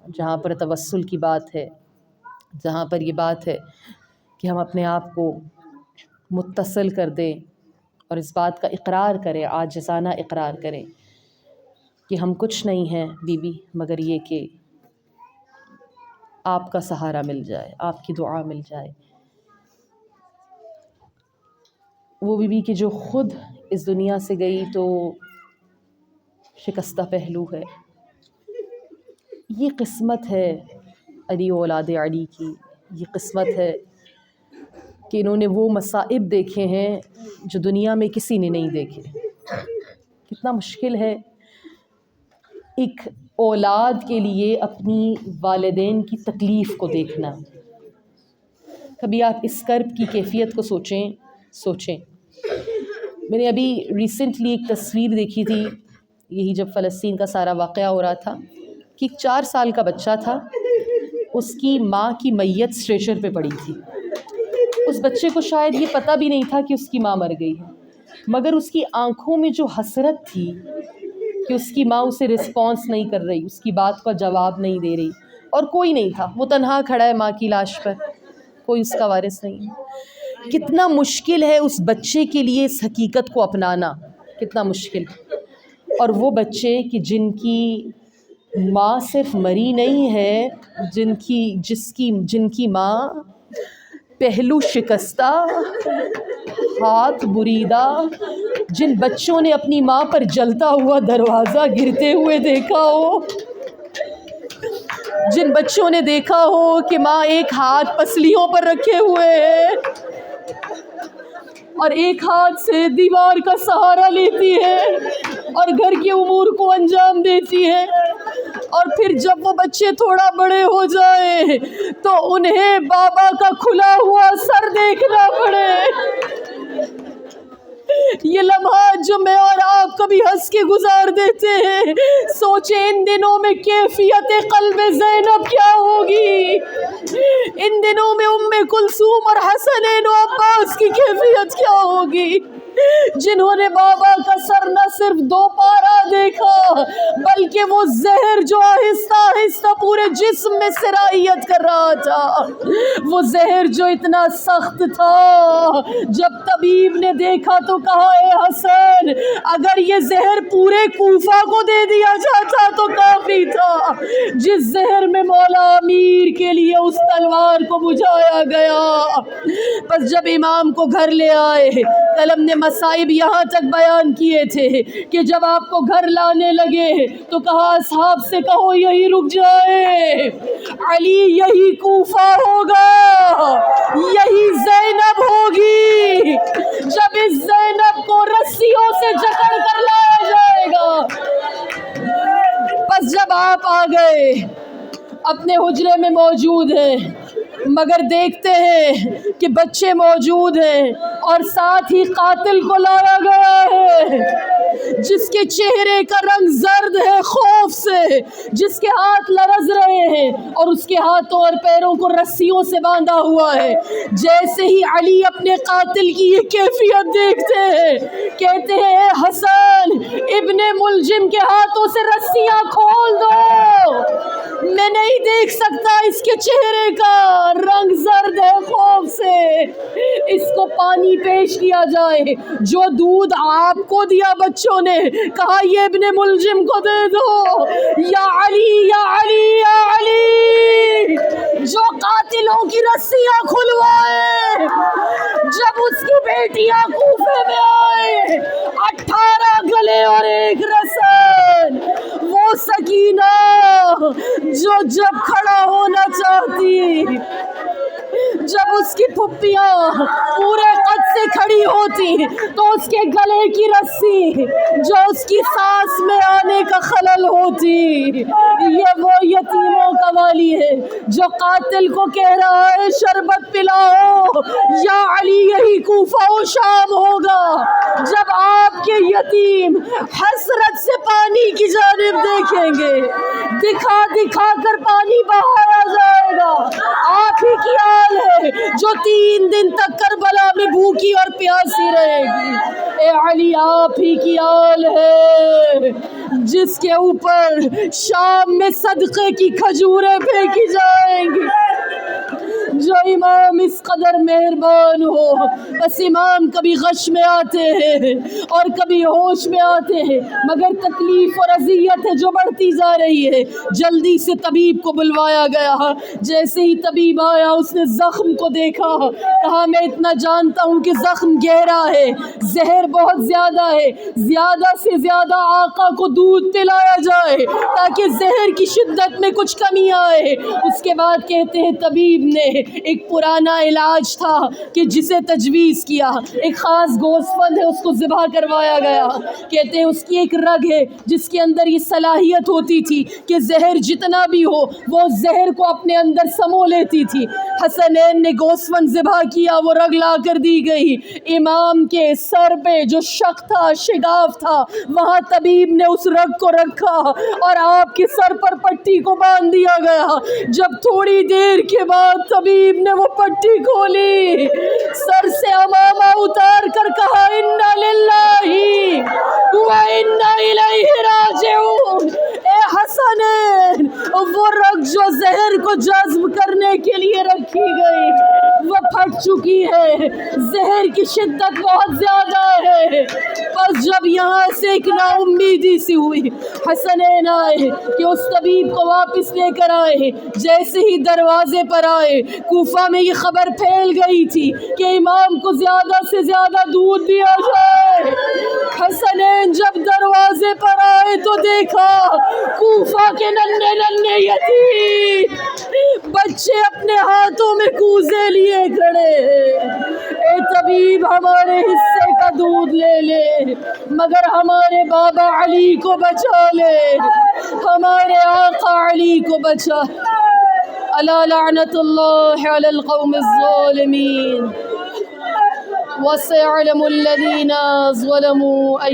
جہاں پر توسل کی بات ہے، جہاں پر یہ بات ہے کہ ہم اپنے آپ کو متصل کر دیں اور اس بات کا اقرار کریں، عاجزانہ اقرار کریں کہ ہم کچھ نہیں ہیں بی بی، مگر یہ کہ آپ کا سہارا مل جائے، آپ کی دعا مل جائے۔ وہ بی بی کہ جو خود اس دنیا سے گئی تو شکستہ پہلو ہے۔ یہ قسمت ہے علی اولاد علی کی، یہ قسمت ہے کہ انہوں نے وہ مصائب دیکھے ہیں جو دنیا میں کسی نے نہیں دیکھے۔ کتنا مشکل ہے ایک اولاد کے لیے اپنی والدین کی تکلیف کو دیکھنا۔ کبھی آپ اس کرب کی کیفیت کو سوچیں۔ میں نے ابھی ریسنٹلی ایک تصویر دیکھی تھی، یہی جب فلسطین کا سارا واقعہ ہو رہا تھا، کہ 4 سال کا بچہ تھا، اس کی ماں کی میت اسٹریچر پہ پڑی تھی۔ اس بچے کو شاید یہ پتہ بھی نہیں تھا کہ اس کی ماں مر گئی ہے، مگر اس کی آنکھوں میں جو حسرت تھی کہ اس کی ماں اسے رسپانس نہیں کر رہی، اس کی بات کا جواب نہیں دے رہی، اور کوئی نہیں تھا، وہ تنہا کھڑا ہے ماں کی لاش پر، کوئی اس کا وارث نہیں ہے۔ کتنا مشکل ہے اس بچے کے لیے اس حقیقت کو اپنانا، کتنا مشکل ہے۔ اور وہ بچے کہ جن کی ماں صرف مری نہیں ہے، جن کی ماں پہلو شکستہ، ہاتھ بریدہ، جن بچوں نے اپنی ماں پر جلتا ہوا دروازہ گرتے ہوئے دیکھا ہو، جن بچوں نے دیکھا ہو کہ ماں ایک ہاتھ پسلیوں پر رکھے ہوئے ہے اور ایک ہاتھ سے دیوار کا سہارا لیتی ہے اور گھر کے امور کو انجام دیتی ہے، اور پھر جب وہ بچے تھوڑا بڑے ہو جائیں تو انہیں بابا کا کھلا ہوا سر دیکھنا پڑے۔ یہ لمحات جو میں اور آپ کبھی ہنس کے گزار دیتے ہیں، سوچیں ان دنوں میں کیفیت قلب زینب کیا ہوگی، ان دنوں میں ام کلثوم اور حسنین و عباس کی کیفیت کیا ہوگی۔ جنہوں نے بابا کا سر نہ صرف دوبارہ دیکھا بلکہ وہ زہر جو آہستہ آہستہ پورے جسم میں سرائیت کر رہا تھا، وہ زہر جو اتنا سخت تھا، جب طبیب نے دیکھا تو کہا اے حسن اگر یہ زہر پورے کوفہ کو دے دیا جاتا تو کافی تھا، جس زہر میں مولا امیر کے لیے اس تلوار کو بجھایا گیا۔ بس جب امام کو گھر لے آئے، قلم نے مصائب یہاں تک بیان کیے تھے کہ جب آپ کو گھر لانے لگے تو کہا اصحاب سے کہو یہی رک جائے، علی یہی کوفہ ہوگا، یہی زینب ہوگی، جب اس زینب کو رسیوں سے جکڑ کر لایا جائے گا۔ بس جب آپ آ گئے اپنے حجرے میں موجود ہیں مگر دیکھتے ہیں کہ بچے موجود ہیں اور ساتھ ہی قاتل کو لایا گیا ہے جس کے چہرے کا رنگ زرد ہے خوف سے، جس کے ہاتھ لرز رہے ہیں اور اس کے ہاتھوں اور پیروں کو رسیوں سے باندھا ہوا ہے۔ جیسے ہی علی اپنے قاتل کی یہ کیفیت دیکھتے ہیں کہتے ہیں اے حسن ابن ملجم کے ہاتھوں سے رسیاں کھول دو، میں نہیں دیکھ سکتا اس کے چہرے کا رنگ زرد ہے خوف سے، اس کو پانی پیش کیا جائے، جو دودھ آپ کو دیا بچوں نے کہا یہ ابن ملجم کو دے دو، یا علی یا علی یا علی، جو قاتلوں کی رسیاں کھلوائے۔ جب اس کی بیٹیاں کوفے میں آئے 18 گلے اور 1 رسن، وہ سکینہ جو جب کھڑا ہونا چاہتی، جب اس کی پھپھیاں پورے قد سے کھڑی ہوتی تو اس کے گلے کی رسی جو اس کی سانس میں آنے کا خلل ہوتی۔ یہ وہ یتیموں کا والی ہے جو قاتل کو کہہ رہا ہے شربت پلاؤ، یا علی یہی کوفہ و شام ہوگا جب آپ کے یتیم حسرت سے پانی کی جانب دیکھیں گے، دکھا دکھا کر پانی بہایا جائے گا۔ آپ ہی کی آل ہے جو 3 دن تک کربلا میں بھوکی اور پیاسی رہے گی، اے علی آپ ہی کی آل ہے جس کے اوپر شام میں صدقے کی کھجوریں پھینکی جائیں گی۔ جو امام اس قدر مہربان ہو، بس امام کبھی غش میں آتے ہیں اور کبھی ہوش میں آتے ہیں، مگر تکلیف اور اذیت ہے جو بڑھتی جا رہی ہے۔ جلدی سے طبیب کو بلوایا گیا، جیسے ہی طبیب آیا اس نے زخم کو دیکھا، کہا میں اتنا جانتا ہوں کہ زخم گہرا ہے، زہر بہت زیادہ ہے، زیادہ سے زیادہ آقا کو دودھ پلایا جائے تاکہ زہر کی شدت میں کچھ کمی آئے۔ اس کے بعد کہتے ہیں طبیب نے ایک پرانا علاج تھا کہ جسے تجویز کیا، ایک خاص گوسفند ہے اس کو ذبح کروایا گیا، کہتے ہیں اس کی ایک رگ ہے جس کے اندر یہ صلاحیت ہوتی تھی کہ زہر جتنا بھی ہو وہ زہر کو اپنے اندر سمو لیتی تھی۔ حسنین نے گوسفند ذبح کیا، وہ رگ لا کر دی گئی، امام کے سر پہ جو شق تھا شگاف تھا وہاں طبیب نے اس رگ کو رکھا اور آپ کے سر پر پٹی کو باندھ دیا گیا۔ جب تھوڑی دیر کے بعد طبیب نے وہ پٹی کھولی، سر سے امامہ اتار کر کہا انا للہ و انا الیہ راجعون۔ اے حسنین وہ رگ جو زہر کو جذب کرنے کے لیے رکھی گئی وہ پھٹ چکی ہے، زہر کی شدت بہت زیادہ ہے۔ بس جب یہاں سے ایک نا امیدی سی ہوئی، حسنین آئے کہ اس طبیب کو واپس لے کر آئے، جیسے ہی دروازے پر آئے کوفہ میں یہ خبر پھیل گئی تھی کہ امام کو زیادہ سے زیادہ دودھ دیا جائے۔ حسنین جب دروازے پر آئے تو دیکھا کوفہ کے ننھے ننھے یتیم بچے اپنے ہاتھوں میں کوزے لیے کھڑے ہیں۔ اے طبیب ہمارے حصے کا دودھ لے لے مگر ہمارے بابا علی کو بچا لے، ہمارے آقا علی کو بچا۔ الا لعنت اللہ علی القوم الظالمین وسيعلم الذين ظلموا أي